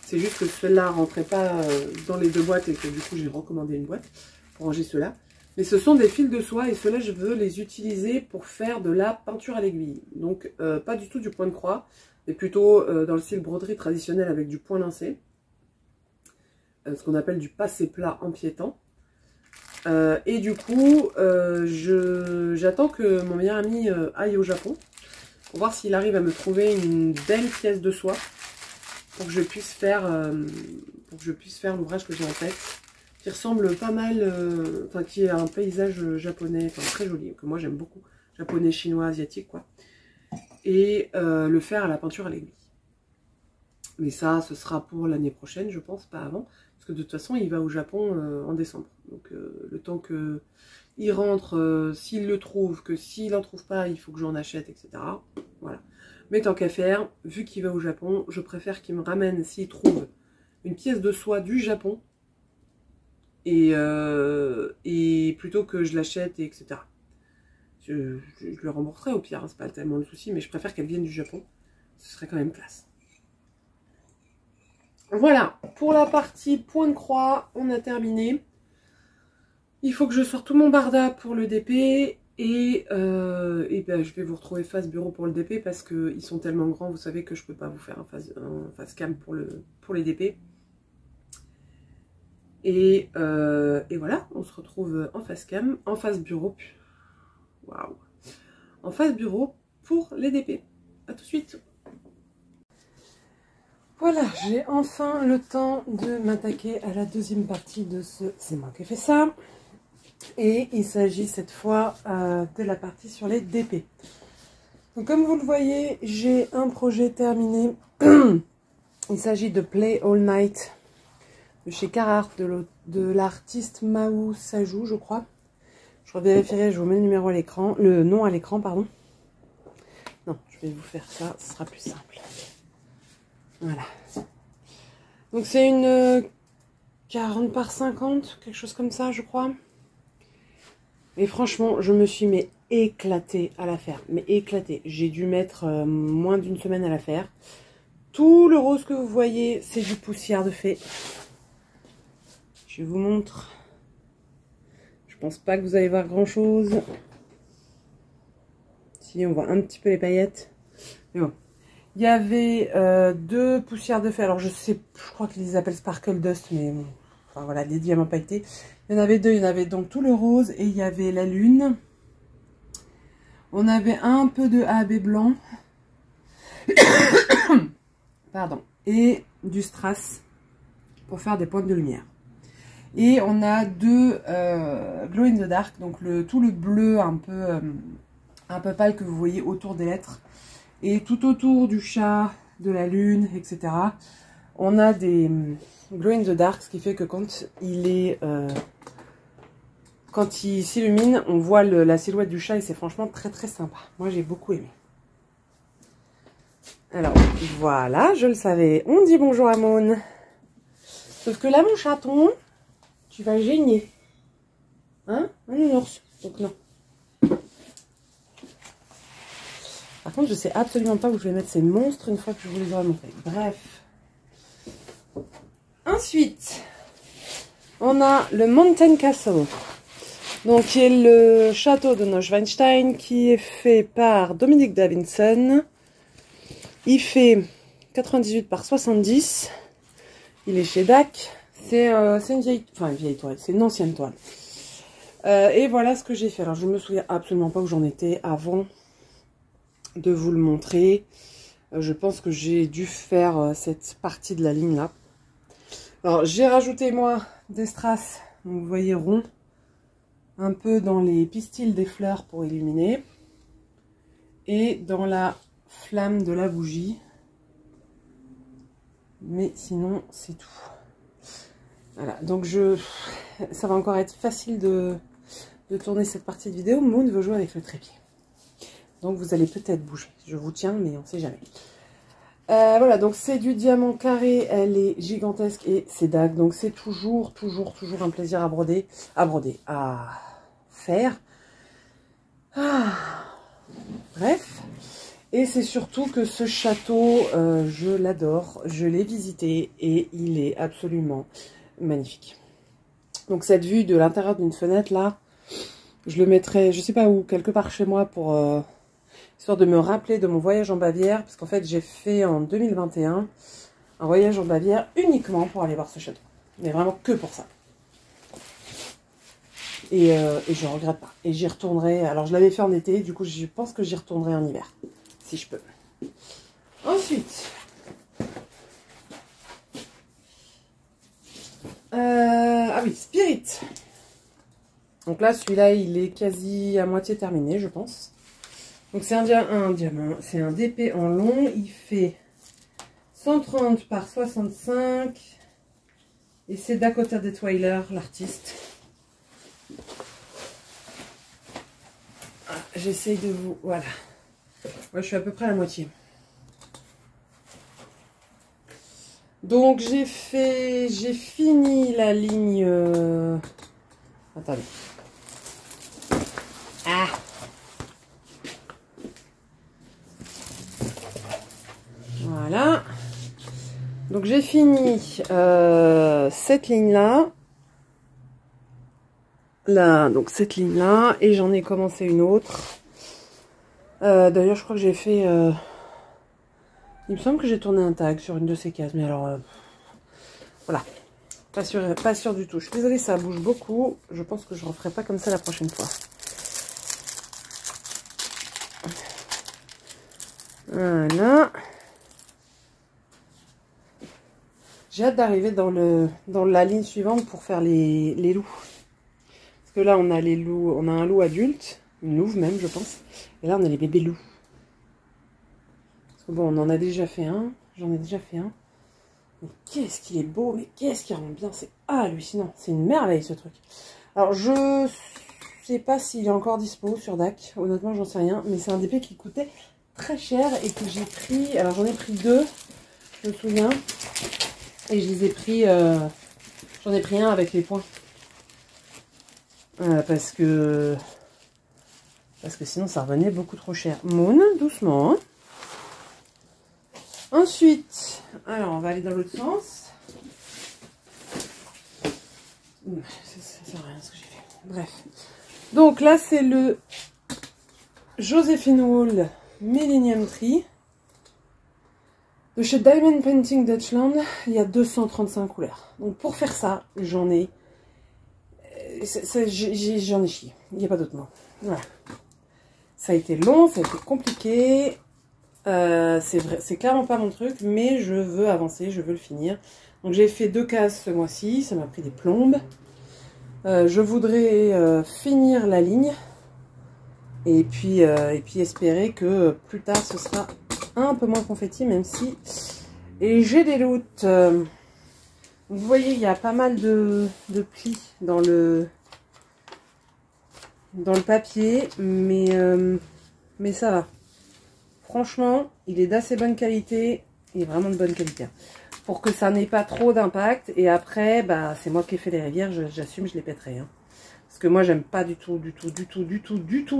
C'est juste que ceux-là rentrait pas dans les 2 boîtes et que du coup j'ai recommandé une boîte pour ranger ceux-là. Mais ce sont des fils de soie et ceux-là je veux les utiliser pour faire de la peinture à l'aiguille. Donc pas du tout du point de croix, mais plutôt dans le style broderie traditionnel avec du point lancé. Ce qu'on appelle du passé plat empiétant. Et du coup, j'attends que mon meilleur ami aille au Japon pour voir s'il arrive à me trouver une belle pièce de soie pour que je puisse faire l'ouvrage que j'ai en tête, qui ressemble pas mal, enfin qui est un paysage japonais, enfin très joli, que moi j'aime beaucoup, japonais, chinois, asiatique quoi, et le faire à la peinture à l'aiguille. Mais ça, ce sera pour l'année prochaine, je pense, pas avant. Parce que de toute façon, il va au Japon en décembre. Donc le temps qu'il rentre, s'il le trouve, que s'il n'en trouve pas, il faut que j'en achète, etc. Voilà. Mais tant qu'à faire, vu qu'il va au Japon, je préfère qu'il me ramène, s'il trouve, une pièce de soie du Japon. Et plutôt que je l'achète, etc. Je le rembourserai au pire, hein, c'est pas tellement le souci, mais je préfère qu'elle vienne du Japon. Ce serait quand même classe. Voilà, pour la partie point de croix, on a terminé. Il faut que je sorte tout mon barda pour le DP et ben, je vais vous retrouver face bureau pour le DP parce qu'ils sont tellement grands, vous savez que je ne peux pas vous faire un face cam pour les DP. Et voilà, on se retrouve en face cam, en face bureau. Waouh! En face bureau pour les DP. A tout de suite! Voilà, j'ai enfin le temps de m'attaquer à la deuxième partie de ce « C'est moi qui ai fait ça ». Et il s'agit cette fois de la partie sur les DP. Donc comme vous le voyez, j'ai un projet terminé. Il s'agit de Play All Night de chez Carhartt, de l'artiste Mahou Sajou, je crois. Je revérifierai, je vous mets le numéro à l'écran, le nom à l'écran, pardon. Non, je vais vous faire ça, ce sera plus simple. Voilà. Donc c'est une 40 par 50, quelque chose comme ça, je crois. Et franchement, je me suis éclatée à la faire. Mais éclatée. J'ai dû mettre moins d'une semaine à la faire. Tout le rose que vous voyez, c'est du poussière de fée. Je vous montre. Je pense pas que vous allez voir grand chose. Si, on voit un petit peu les paillettes. Mais bon. Il y avait 2 poussières de fée. Alors je crois qu'ils les appellent Sparkle Dust, mais bon, enfin voilà, des diamants pailletés. Il y en avait 2, il y en avait donc tout le rose et il y avait la lune. On avait un peu de AB blanc. Pardon. Et du strass pour faire des pointes de lumière. Et on a 2 glow in the dark, donc tout le bleu un peu pâle que vous voyez autour des lettres. Et tout autour du chat, de la lune, etc. On a des glow in the dark, ce qui fait que quand il s'illumine, on voit la silhouette du chat et c'est franchement très très sympa. Moi j'ai beaucoup aimé. Alors voilà, je le savais. On dit bonjour à Maune. Sauf que là mon chaton, tu vas gêner. Hein? Un nounours. Donc non. Par contre, je sais absolument pas où je vais mettre ces monstres une fois que je vous les aurai montrés. Bref. Ensuite, on a le Mountain Castle. Donc, qui est le château de Neuschwanstein, qui est fait par Dominique Davidson. Il fait 98 par 70. Il est chez DAC. C'est une vieille toile. C'est une ancienne toile. Et voilà ce que j'ai fait. Alors, je me souviens absolument pas où j'en étais avant de vous le montrer. Je pense que j'ai dû faire cette partie de la ligne là. Alors j'ai rajouté moi des strass, donc vous voyez rond, un peu dans les pistils des fleurs pour illuminer et dans la flamme de la bougie, mais sinon c'est tout. Voilà, donc ça va encore être facile de tourner cette partie de vidéo. Moon veut jouer avec le trépied. Donc vous allez peut-être bouger. Je vous tiens, mais on ne sait jamais. Voilà, donc c'est du diamant carré, elle est gigantesque et c'est dague. Donc c'est toujours un plaisir à broder, à faire. Ah, bref. Et c'est surtout que ce château, je l'adore, je l'ai visité et il est absolument magnifique. Donc cette vue de l'intérieur d'une fenêtre là, je le mettrai, je sais pas où, quelque part chez moi pour histoire de me rappeler de mon voyage en Bavière, parce qu'en fait j'ai fait en 2021 un voyage en Bavière uniquement pour aller voir ce château, mais vraiment que pour ça. Et je regrette pas. Et j'y retournerai. Alors je l'avais fait en été, du coup je pense que j'y retournerai en hiver, si je peux. Ensuite, ah oui, Spirit. Donc là, celui-là, il est quasi à moitié terminé, je pense. Donc c'est un diamant, c'est un DP en long. Il fait 130 par 65. Et c'est Dakota Detweiler, l'artiste. Ah, j'essaye de vous... Voilà. Moi, je suis à peu près à la moitié. Donc j'ai fini la ligne... Attendez. Ah. Voilà. Donc j'ai fini cette ligne-là. Là, donc cette ligne-là. Et j'en ai commencé une autre. D'ailleurs, je crois que j'ai fait... il me semble que j'ai tourné un tag sur une de ces cases. Mais alors... voilà. Pas sûr du tout. Je suis désolée, ça bouge beaucoup. Je pense que je ne referai pas comme ça la prochaine fois. Voilà. J'ai hâte d'arriver dans la ligne suivante pour faire les loups. Parce que là, on a les loups, on a un loup adulte, une louve même, je pense. Et là, on a les bébés loups. Parce que bon, on en a déjà fait un. J'en ai déjà fait un. Mais qu'est-ce qu'il est beau, mais qu'est-ce qu'il rend bien. C'est hallucinant. C'est une merveille, ce truc. Alors, je sais pas s'il est encore dispo sur DAC. Honnêtement, j'en sais rien. Mais c'est un DP qui coûtait très cher et que j'ai pris... Alors, j'en ai pris deux, je me souviens. Et je les ai pris... j'en ai pris un avec les points. Parce que sinon, ça revenait beaucoup trop cher. Moon, doucement. Hein. Ensuite, alors, on va aller dans l'autre sens. Ça sert à rien ce que j'ai fait. Bref. Donc là, c'est le Josephine Wall Millennium Tree. De chez Diamond Painting Dutchland, il y a 235 couleurs. Donc pour faire ça, j'en ai chié. Il n'y a pas d'autre mot. Voilà. Ça a été long, ça a été compliqué. C'est clairement pas mon truc, mais je veux avancer, je veux le finir. Donc j'ai fait 2 cases ce mois-ci, ça m'a pris des plombes. Je voudrais finir la ligne. Et puis espérer que plus tard ce sera un peu moins confetti, même si... Et j'ai des doutes. Vous voyez, il y a pas mal de plis dans le papier, mais ça va. Franchement, il est d'assez bonne qualité. Il est vraiment de bonne qualité. Pour que ça n'ait pas trop d'impact. Et après, bah, c'est moi qui ai fait les rivières. J'assume, je les pèterai. Hein. Parce que moi, j'aime pas du tout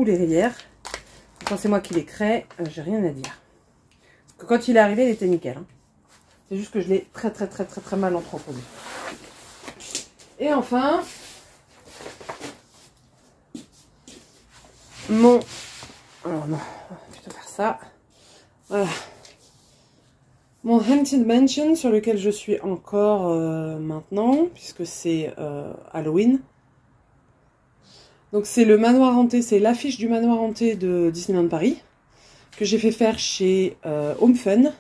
les rivières. Quand c'est moi qui les crée, j'ai rien à dire. Parce que quand il est arrivé, il était nickel. Hein. C'est juste que je l'ai très mal entreposé. Et enfin, alors non, on va plutôt faire ça. Voilà. Mon Haunted Mansion sur lequel je suis encore maintenant, puisque c'est Halloween. Donc c'est le manoir hanté, c'est l'affiche du manoir hanté de Disneyland Paris, que j'ai fait faire chez Home Fun.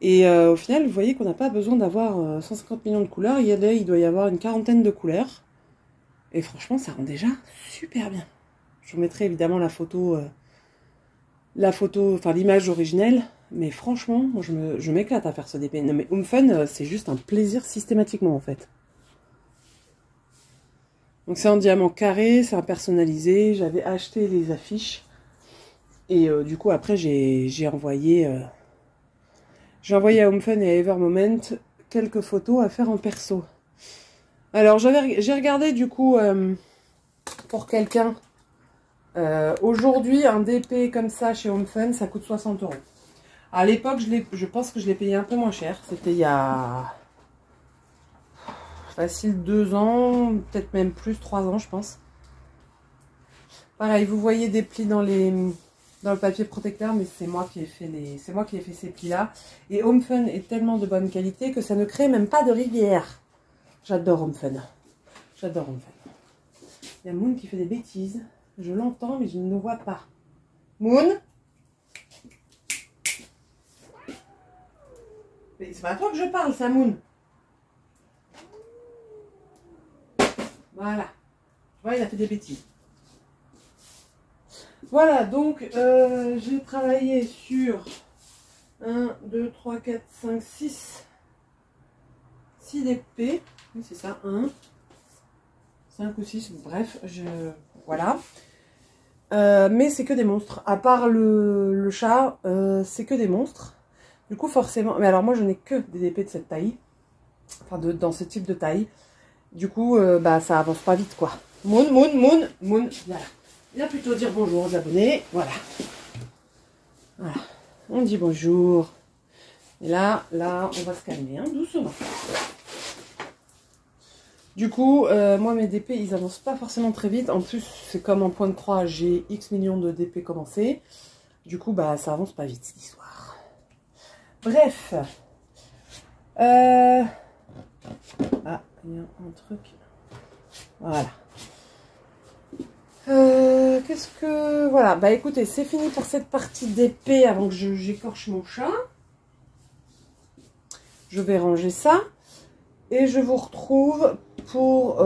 Et au final, vous voyez qu'on n'a pas besoin d'avoir 150 millions de couleurs. Il doit y avoir une quarantaine de couleurs. Et franchement, ça rend déjà super bien. Je vous mettrai évidemment la photo, enfin l'image originelle. Mais franchement, moi, je m'éclate à faire ce DP. Non mais Home Fun, c'est juste un plaisir systématiquement en fait. Donc c'est en diamant carré, c'est un personnalisé. J'avais acheté les affiches. Et du coup, après, j'ai envoyé... j'ai envoyé à HomeFun et à Evermoment quelques photos à faire en perso. Alors, j'ai regardé du coup, pour quelqu'un, aujourd'hui, un DP comme ça chez HomeFun, ça coûte 60 €. À l'époque, je pense que je l'ai payé un peu moins cher. C'était il y a facile 2 ans, peut-être même plus, 3 ans, je pense. Pareil, vous voyez des plis dans le papier protecteur, mais c'est moi qui ai fait ces plis-là. Et HomeFun est tellement de bonne qualité que ça ne crée même pas de rivière. J'adore HomeFun. J'adore HomeFun. Il y a Moon qui fait des bêtises. Je l'entends, mais je ne le vois pas. Moon? Mais c'est pas à toi que je parle, ça, Moon. Voilà. Tu vois, il a fait des bêtises. Voilà, donc j'ai travaillé sur 1, 2, 3, 4, 5, 6 DP. Oui, c'est ça, 1, 5 ou 6, bref, voilà. Mais c'est que des monstres. À part le chat, c'est que des monstres. Du coup, forcément... Mais alors, moi, je n'ai que des DP de cette taille. Enfin, dans ce type de taille. Du coup, bah, ça avance pas vite, quoi. Moon, voilà. Viens plutôt dire bonjour aux abonnés. Voilà. Voilà. On dit bonjour. Et là, on va se calmer, hein, doucement. Du coup, moi, mes DP, ils avancent pas forcément très vite. En plus, c'est comme en point de croix, j'ai X millions de DP commencés. Du coup, bah, ça avance pas vite, cette histoire. Bref. Ah, il y a un truc. Voilà. Qu'est-ce que... Voilà, bah écoutez, c'est fini pour cette partie d'épée avant que j'écorche mon chat. Je vais ranger ça. Et je vous retrouve pour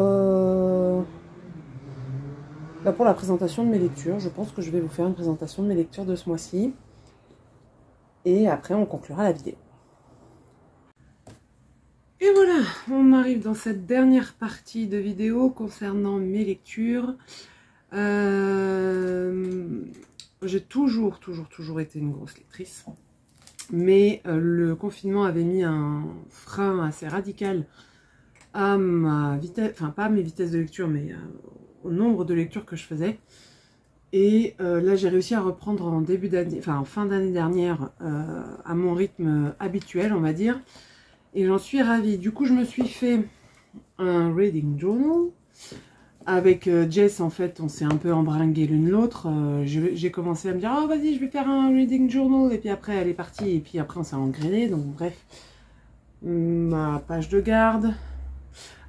la présentation de mes lectures. Je pense que je vais vous faire une présentation de mes lectures de ce mois-ci. Et après, on conclura la vidéo. Et voilà, on arrive dans cette dernière partie de vidéo concernant mes lectures. J'ai toujours été une grosse lectrice, mais le confinement avait mis un frein assez radical à ma vitesse, enfin pas à mes vitesses de lecture, mais au nombre de lectures que je faisais. Et là, j'ai réussi à reprendre en début d'année, enfin en fin d'année dernière, à mon rythme habituel, on va dire. Et j'en suis ravie. Du coup, je me suis fait un reading journal. Avec Jess, en fait, on s'est un peu embringué l'une l'autre. J'ai commencé à me dire, oh vas-y, je vais faire un reading journal. Et puis après, elle est partie. Et puis après, on s'est engrainé. Donc bref, ma page de garde.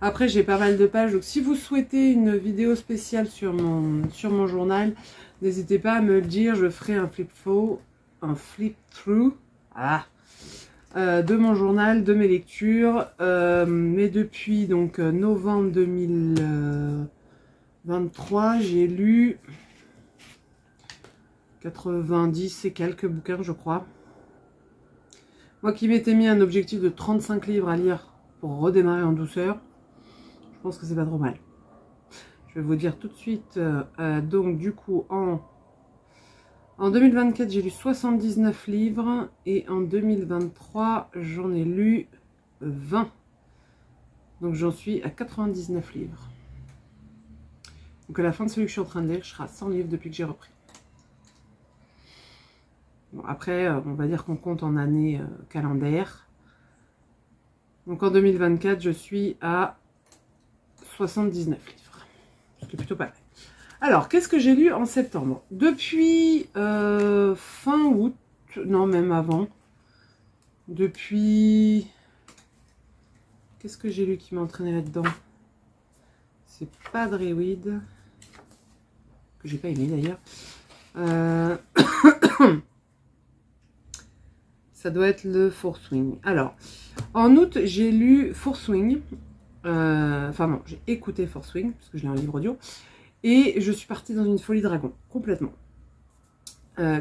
Après, j'ai pas mal de pages. Donc si vous souhaitez une vidéo spéciale sur mon journal, n'hésitez pas à me le dire. Je ferai un flip-through. De mon journal, de mes lectures. Mais depuis donc novembre 2023, j'ai lu 90 et quelques bouquins, je crois. Moi qui m'étais mis un objectif de 35 livres à lire pour redémarrer en douceur, je pense que c'est pas trop mal. Je vais vous dire tout de suite. Donc du coup, en 2024, j'ai lu 79 livres et en 2023, j'en ai lu 20. Donc j'en suis à 99 livres. Donc à la fin de celui que je suis en train de lire, je serai à 100 livres depuis que j'ai repris. Bon, après, on va dire qu'on compte en année calendaire. Donc en 2024, je suis à 79 livres. Ce qui est plutôt pas mal. Alors, qu'est-ce que j'ai lu en septembre? Depuis fin août, non même avant, depuis... Qu'est-ce que j'ai lu qui m'a entraîné là-dedans? C'est pas Dreweed, que j'ai pas aimé d'ailleurs. Ça doit être le Fourth Wing. Alors, en août, j'ai lu Fourth Wing. Enfin non, j'ai écouté Fourth Wing, parce que je l'ai en livre audio. Et je suis partie dans une folie dragon, complètement.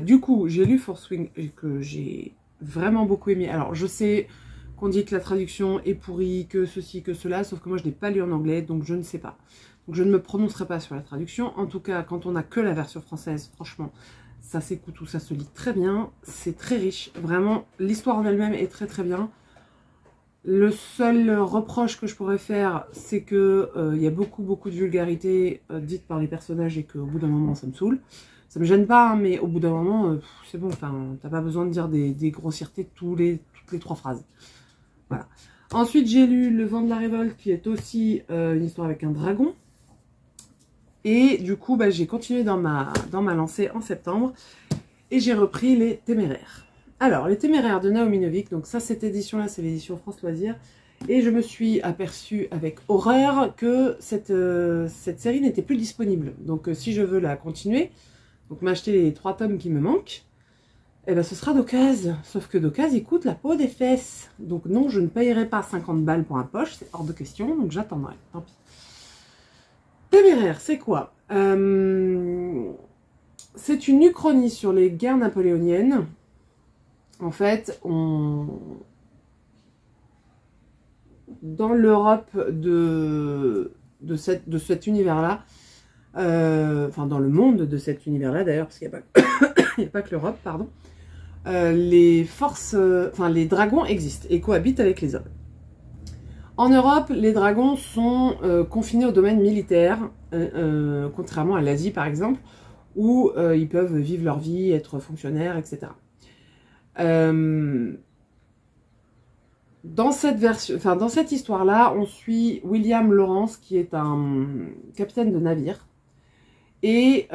Du coup, j'ai lu Fourth Wing et que j'ai vraiment beaucoup aimé. Alors, je sais qu'on dit que la traduction est pourrie, que ceci, que cela, sauf que moi, je n'ai pas lu en anglais, donc je ne sais pas. Donc, je ne me prononcerai pas sur la traduction. En tout cas, quand on n'a que la version française, franchement, ça s'écoute ou ça se lit très bien. C'est très riche. Vraiment, l'histoire en elle-même est très très bien. Le seul reproche que je pourrais faire, c'est que y a beaucoup de vulgarité dite par les personnages et qu'au bout d'un moment, ça me saoule. Ça me gêne pas, hein, mais au bout d'un moment, c'est bon. Enfin, t'as pas besoin de dire des grossièretés toutes les 3 phrases. Voilà. Ensuite, j'ai lu Le Vent de la Révolte, qui est aussi une histoire avec un dragon. Et du coup, bah, j'ai continué dans ma lancée en septembre. Et j'ai repris Les Téméraires. Alors, Les Téméraires de Naomi Novik. Donc ça, cette édition-là, c'est l'édition France Loisirs. Et je me suis aperçue avec horreur que cette série n'était plus disponible. Donc si je veux la continuer, donc m'acheter les 3 tomes qui me manquent, eh ben, ce sera d'occasion. Sauf que d'occasion, il coûte la peau des fesses. Donc non, je ne payerai pas 50 balles pour un poche, c'est hors de question, donc j'attendrai, tant pis. Téméraire, c'est quoi? C'est une uchronie sur les guerres napoléoniennes. En fait, dans l'Europe de cet univers-là, enfin dans le monde de cet univers-là d'ailleurs, parce qu'il n'y a pas que l'Europe, pardon, les dragons existent et cohabitent avec les hommes. En Europe, les dragons sont confinés au domaine militaire, contrairement à l'Asie par exemple, où ils peuvent vivre leur vie, être fonctionnaires, etc. Dans cette histoire-là, on suit William Lawrence, qui est un capitaine de navire, et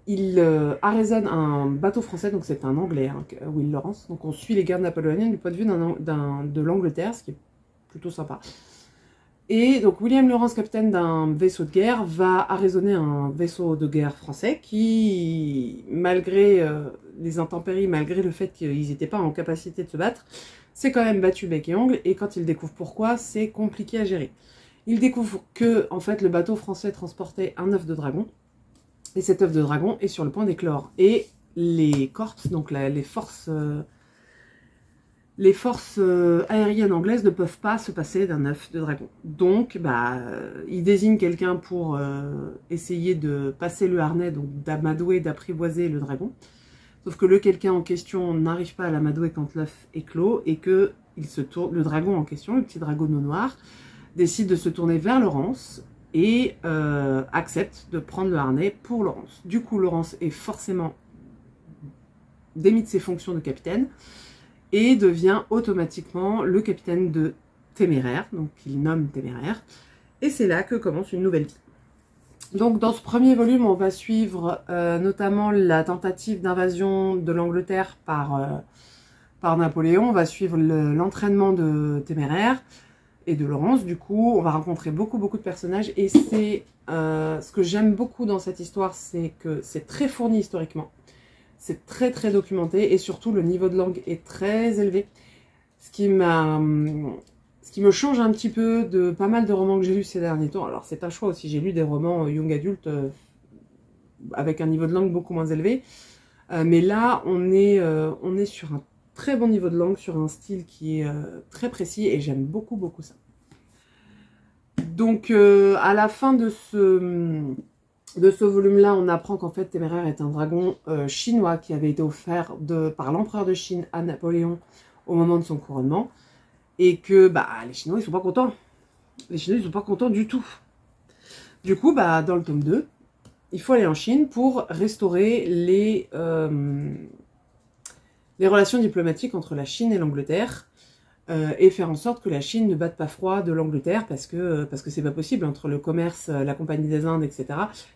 il arraisonne un bateau français, donc c'est un Anglais, hein, Will Lawrence. Donc on suit les guerres napoléoniennes du point de vue de l'Angleterre, ce qui est plutôt sympa. Et donc William Lawrence, capitaine d'un vaisseau de guerre, va arraisonner un vaisseau de guerre français qui, malgré les intempéries, malgré le fait qu'ils n'étaient pas en capacité de se battre, s'est quand même battu bec et ongle, et quand il découvre pourquoi, c'est compliqué à gérer. Il découvre que, en fait, le bateau français transportait un œuf de dragon, et cet œuf de dragon est sur le point d'éclore. Et les corps, donc les forces aériennes anglaises ne peuvent pas se passer d'un œuf de dragon. Donc, bah, il désigne quelqu'un pour essayer de passer le harnais, donc d'amadouer, d'apprivoiser le dragon. Sauf que le quelqu'un en question n'arrive pas à l'amadouer quand l'œuf éclot, et que le dragon en question, le petit dragon noir, décide de se tourner vers Laurence et accepte de prendre le harnais pour Laurence. Du coup, Laurence est forcément démis de ses fonctions de capitaine et devient automatiquement le capitaine de Téméraire, donc il nomme Téméraire, et c'est là que commence une nouvelle vie. Donc dans ce premier volume, on va suivre notamment la tentative d'invasion de l'Angleterre par Napoléon. On va suivre l'entraînement de Téméraire et de Laurence. Du coup, on va rencontrer beaucoup de personnages, et c'est ce que j'aime beaucoup dans cette histoire, c'est que c'est très fourni historiquement. C'est très documenté, et surtout le niveau de langue est très élevé. Ce qui me change un petit peu de pas mal de romans que j'ai lus ces derniers temps. Alors c'est un choix aussi, j'ai lu des romans young adultes avec un niveau de langue beaucoup moins élevé. Mais là, on est sur un très bon niveau de langue, sur un style qui est très précis, et j'aime beaucoup ça. Donc à la fin de ce volume-là, on apprend qu'en fait Téméraire est un dragon chinois qui avait été offert par l'empereur de Chine à Napoléon au moment de son couronnement, et que bah, les Chinois ils sont pas contents. Les Chinois ils sont pas contents du tout. Du coup, bah, dans le tome 2, il faut aller en Chine pour restaurer les relations diplomatiques entre la Chine et l'Angleterre, et faire en sorte que la Chine ne batte pas froid de l'Angleterre, parce que c'est pas possible, entre le commerce, la Compagnie des Indes, etc.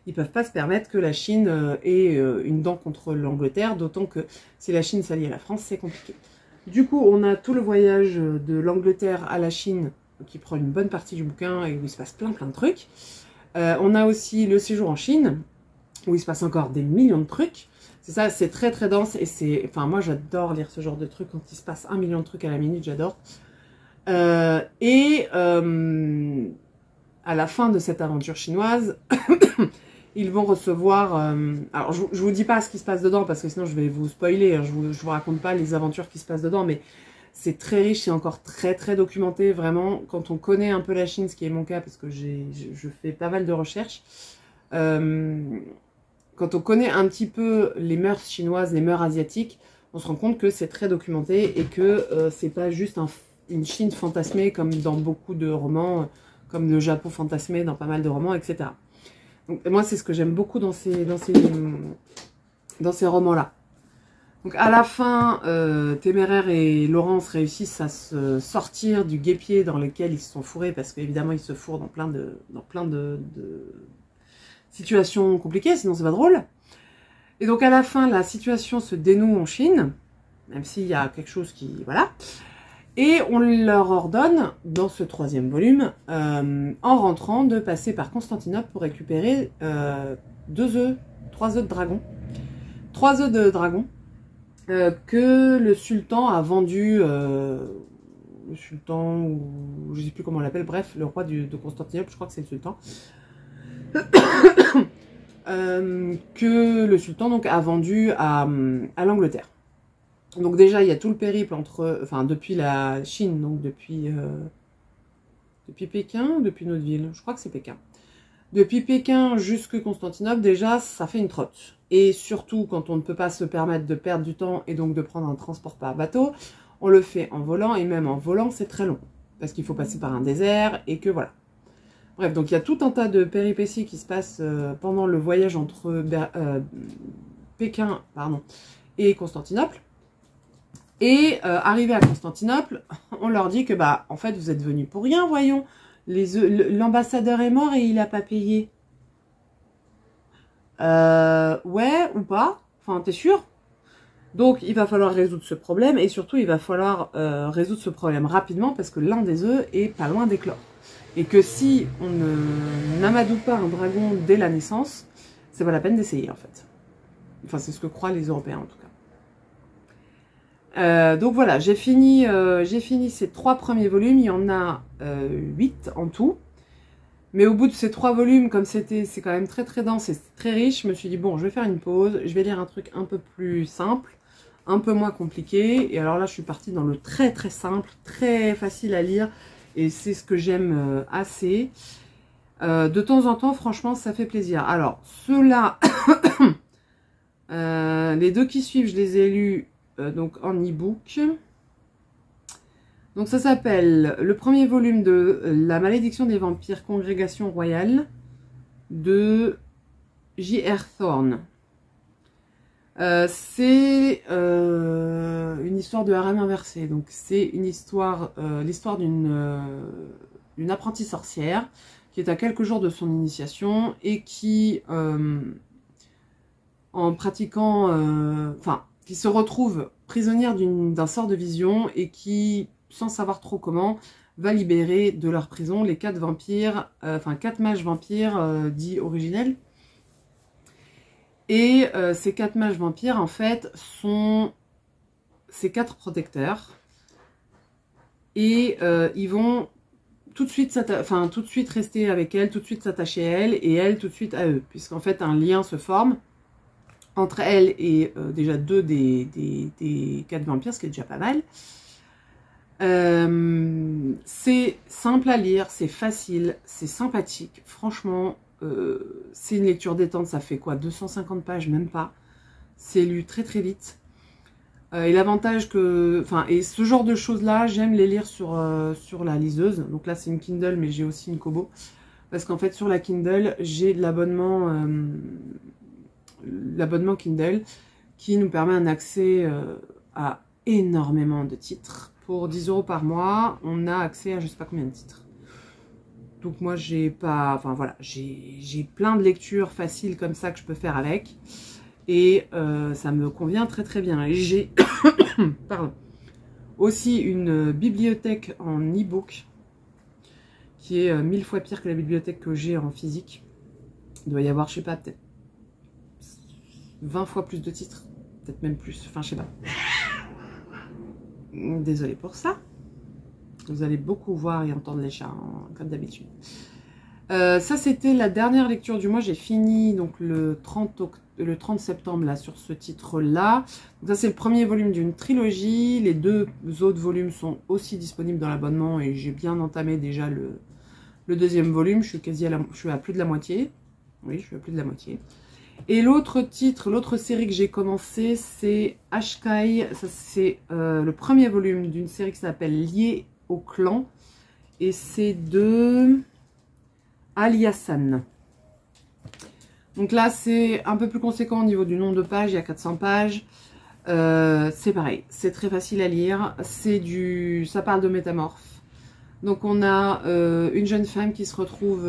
Ils peuvent pas se permettre que la Chine ait une dent contre l'Angleterre, d'autant que si la Chine s'allie à la France, c'est compliqué. Du coup, on a tout le voyage de l'Angleterre à la Chine, qui prend une bonne partie du bouquin, et où il se passe plein de trucs. On a aussi le séjour en Chine, où il se passe encore des millions de trucs. C'est ça, c'est très dense, et c'est... Enfin, moi, j'adore lire ce genre de trucs, quand il se passe 1 million de trucs à la minute, j'adore. À la fin de cette aventure chinoise, ils vont recevoir... alors, je vous dis pas ce qui se passe dedans, parce que sinon, je vais vous spoiler, hein, je vous raconte pas les aventures qui se passent dedans, mais c'est très riche, c'est encore très documenté, vraiment. Quand on connaît un peu la Chine, ce qui est mon cas, parce que je fais pas mal de recherches, quand on connaît un petit peu les mœurs chinoises, les mœurs asiatiques, on se rend compte que c'est très documenté et que c'est pas juste une Chine fantasmée comme dans beaucoup de romans, comme le Japon fantasmé dans pas mal de romans, etc. Donc moi, c'est ce que j'aime beaucoup dans ces romans-là. Donc à la fin, Téméraire et Laurence réussissent à se sortir du guêpier dans lequel ils se sont fourrés, parce qu'évidemment ils se fourrent dans plein de situations compliquées, sinon c'est pas drôle. Et donc à la fin, la situation se dénoue en Chine, même s'il y a quelque chose qui... voilà. Et on leur ordonne, dans ce 3e volume, en rentrant, de passer par Constantinople pour récupérer 3 œufs de dragon. 3 œufs de dragon. Que le sultan a vendu, le sultan, ou je ne sais plus comment on l'appelle, bref, le roi de Constantinople, je crois que c'est le sultan, que le sultan donc a vendu à l'Angleterre. Donc déjà, il y a tout le périple depuis la Chine, donc depuis Pékin, depuis notre ville, je crois que c'est Pékin. Depuis Pékin jusque Constantinople, déjà, ça fait une trotte. Et surtout, quand on ne peut pas se permettre de perdre du temps et donc de prendre un transport par bateau, on le fait en volant, et même en volant, c'est très long. Parce qu'il faut passer par un désert, et que voilà. Bref, donc il y a tout un tas de péripéties qui se passent pendant le voyage entre Pékin et Constantinople. Et arrivé à Constantinople, on leur dit que, bah, en fait, vous êtes venus pour rien, voyons. L'ambassadeur est mort et il n'a pas payé. Ouais ou pas? Enfin, t'es sûr? Donc, il va falloir résoudre ce problème et surtout, il va falloir résoudre ce problème rapidement parce que l'un des œufs est pas loin d'éclore. Et que si on n'amadoue pas un dragon dès la naissance, c'est pas la peine d'essayer en fait. Enfin, c'est ce que croient les Européens en tout cas. Donc voilà, j'ai fini ces 3 premiers volumes, il y en a 8 en tout. Mais au bout de ces 3 volumes, comme c'est quand même très très dense et très riche, je me suis dit bon, je vais faire une pause, je vais lire un truc un peu plus simple, un peu moins compliqué. Et alors là, je suis partie dans le très très simple, très facile à lire, et c'est ce que j'aime assez. De temps en temps, franchement, ça fait plaisir. Alors, ceux-là, les 2 qui suivent, je les ai lus donc en e-book. Donc ça s'appelle le premier volume de La malédiction des vampires, Congrégation royale, de J.R. Thorne. C'est une histoire de harem inversé. Donc c'est une histoire, l'histoire d'une apprentie sorcière qui est à quelques jours de son initiation et qui, en pratiquant, qui se retrouve prisonnière d'un sort de vision et qui, sans savoir trop comment, va libérer de leur prison les 4 vampires, 4 mages vampires dits originels. Et ces 4 mages vampires, en fait, sont ces 4 protecteurs. Et ils vont tout de suite rester avec elle, tout de suite s'attacher à elle, et elle tout de suite à eux. Puisqu'en fait, un lien se forme entre elle et déjà 2 des 4 vampires, ce qui est déjà pas mal. C'est simple à lire, c'est facile, c'est sympathique. Franchement, c'est une lecture détente, ça fait quoi, 250 pages, même pas. C'est lu très très vite. Et l'avantage que... et ce genre de choses-là, j'aime les lire sur la liseuse. Donc là, c'est une Kindle, mais j'ai aussi une Kobo. Parce qu'en fait, sur la Kindle, j'ai l'abonnement Kindle qui nous permet un accès à énormément de titres. Pour 10 € par mois, on a accès à je sais pas combien de titres. Donc moi, j'ai pas... j'ai plein de lectures faciles comme ça que je peux faire avec. Et ça me convient très très bien. Et j'ai aussi une bibliothèque en e-book qui est 1000 fois pire que la bibliothèque que j'ai en physique. Il doit y avoir, je sais pas, peut-être 20 fois plus de titres. Peut-être même plus. Enfin, je sais pas. Désolée pour ça. Vous allez beaucoup voir et entendre les chats, hein, comme d'habitude. Ça, c'était la dernière lecture du mois. J'ai fini donc le 30 septembre là, sur ce titre-là. Ça, c'est le premier volume d'une trilogie. Les 2 autres volumes sont aussi disponibles dans l'abonnement et j'ai bien entamé déjà le 2e volume. Je suis à plus de la moitié. Oui, je suis à plus de la moitié. Et l'autre titre, l'autre série que j'ai commencé, c'est Ashkai. Ça, c'est le premier volume d'une série qui s'appelle Lié au clan. Et c'est de Ali Hassan. Donc là, c'est un peu plus conséquent au niveau du nombre de pages. Il y a 400 pages. C'est pareil, c'est très facile à lire. Ça parle de métamorphes. Donc on a une jeune femme qui se retrouve...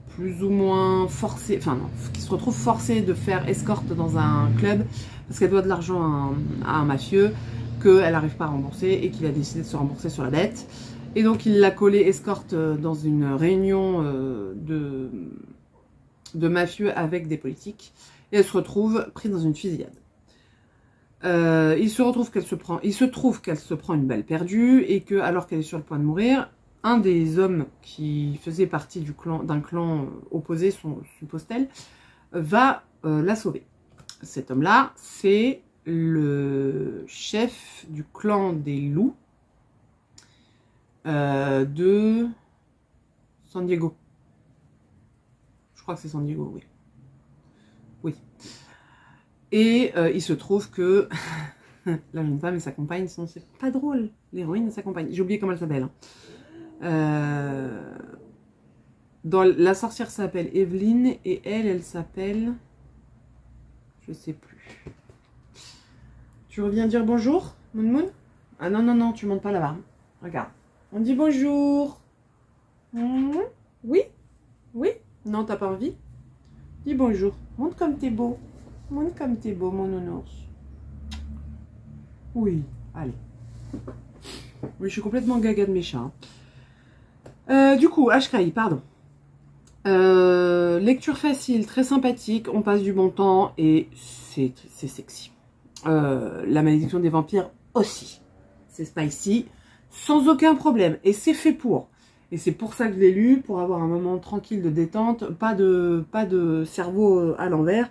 plus ou moins forcée, enfin non, qui se retrouve forcée de faire escorte dans un club parce qu'elle doit de l'argent à un mafieux qu'elle n'arrive pas à rembourser et qu'il a décidé de se rembourser sur la dette. Et donc il l'a collée escorte dans une réunion de mafieux avec des politiques et elle se retrouve prise dans une fusillade. Il se trouve qu'elle se prend une balle perdue et que alors qu'elle est sur le point de mourir, un des hommes qui faisait partie d'un clan opposé, suppose-t-elle, va la sauver. Cet homme-là, c'est le chef du clan des loups de San Diego. Je crois que c'est San Diego, oui. Oui. Et il se trouve que la jeune femme et sa compagne, sinon c'est pas drôle, l'héroïne et sa compagne. J'ai oublié comment elle s'appelle. La sorcière s'appelle Evelyne et elle s'appelle... Je sais plus. Tu reviens dire bonjour, Moon Moon? Ah non, non, non, tu montes pas là-bas. Regarde. On dit bonjour. Oui? Oui? Non, t'as pas envie? Dis bonjour. Monte comme t'es beau. Monte comme t'es beau, mon nounours. Oui, allez. Oui, je suis complètement gaga de mes chats. Du coup, Ashkai, pardon. Lecture facile, très sympathique, on passe du bon temps et c'est sexy. La malédiction des vampires aussi. C'est spicy, sans aucun problème. Et c'est fait pour. Et c'est pour ça que je l'ai lu, pour avoir un moment tranquille de détente, pas de cerveau à l'envers,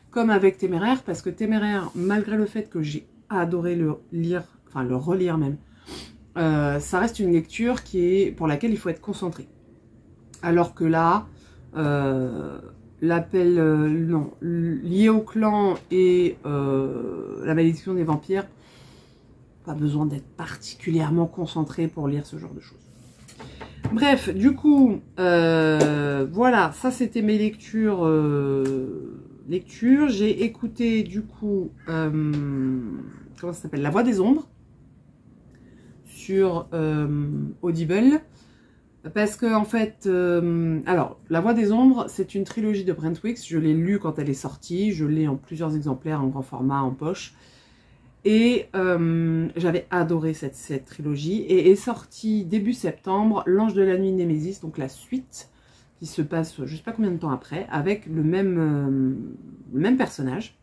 comme avec Téméraire, parce que Téméraire, malgré le fait que j'ai adoré le lire, enfin le relire même, ça reste une lecture pour laquelle il faut être concentré. Alors que là, Lié au clan et la malédiction des vampires, pas besoin d'être particulièrement concentré pour lire ce genre de choses. Bref, du coup, voilà, ça c'était mes lectures. J'ai écouté du coup, comment ça s'appelle, La Voix des Ombres sur Audible. Parce que en fait, alors, La Voix des Ombres, c'est une trilogie de Brent Weeks. Je l'ai lue quand elle est sortie. Je l'ai en plusieurs exemplaires, en grand format, en poche. Et j'avais adoré cette trilogie. Et est sortie début septembre, L'Ange de la Nuit Némésis, donc la suite, qui se passe je ne sais pas combien de temps après, avec le même personnage.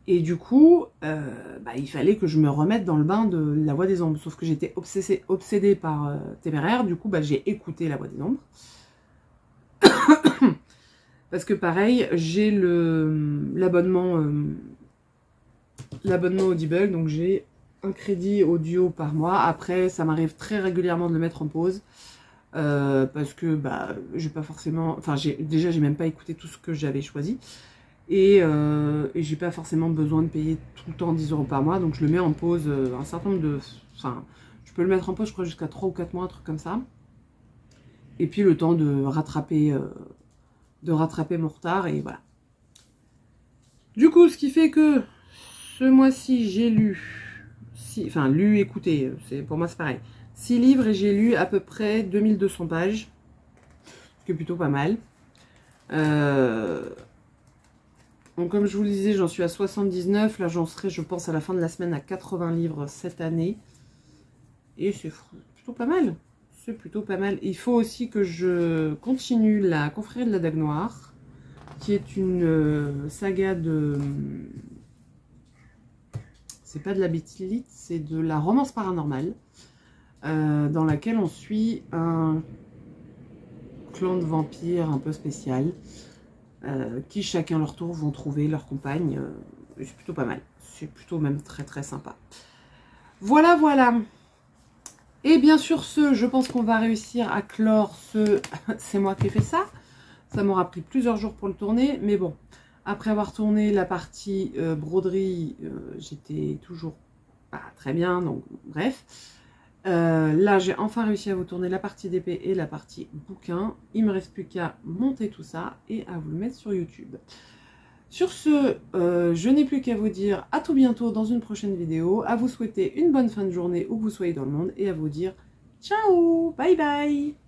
Et du coup, il fallait que je me remette dans le bain de La Voix des Ombres. Sauf que j'étais obsédée par Téméraire. Du coup, j'ai écouté La Voix des Ombres. Parce que pareil, j'ai l'abonnement Audible. Donc j'ai un crédit audio par mois. Après, ça m'arrive très régulièrement de le mettre en pause. Parce que j'ai pas forcément... Enfin, déjà, j'ai même pas écouté tout ce que j'avais choisi. Et j'ai pas forcément besoin de payer tout le temps 10 € par mois, donc je le mets en pause un certain nombre de... Enfin, je peux le mettre en pause, je crois, jusqu'à 3 ou 4 mois, un truc comme ça. Et puis le temps de rattraper mon retard, et voilà. Du coup, ce qui fait que ce mois-ci, j'ai écouté, pour moi c'est pareil. 6 livres et j'ai lu à peu près 2200 pages, ce qui est plutôt pas mal. Donc comme je vous le disais, j'en suis à 79. Là, j'en serai, je pense, à la fin de la semaine à 80 livres cette année. Et c'est plutôt pas mal. C'est plutôt pas mal. Il faut aussi que je continue la Confrérie de la Dague Noire, qui est une saga de... C'est pas de la Bétilite, c'est de la romance paranormale, dans laquelle on suit un clan de vampires un peu spécial. Qui chacun leur tour vont trouver leur compagne. C'est plutôt pas mal. C'est plutôt même très très sympa. Voilà, voilà. Et bien sur ce, je pense qu'on va réussir à clore ce... C'est moi qui ai fait ça. Ça m'aura pris plusieurs jours pour le tourner, mais bon, après avoir tourné la partie broderie, j'étais toujours pas très bien, donc bref. Là, j'ai enfin réussi à vous tourner la partie d'épée et la partie bouquin. Il me reste plus qu'à monter tout ça et à vous le mettre sur YouTube. Sur ce, je n'ai plus qu'à vous dire à tout bientôt dans une prochaine vidéo, à vous souhaiter une bonne fin de journée où que vous soyez dans le monde et à vous dire ciao, bye bye.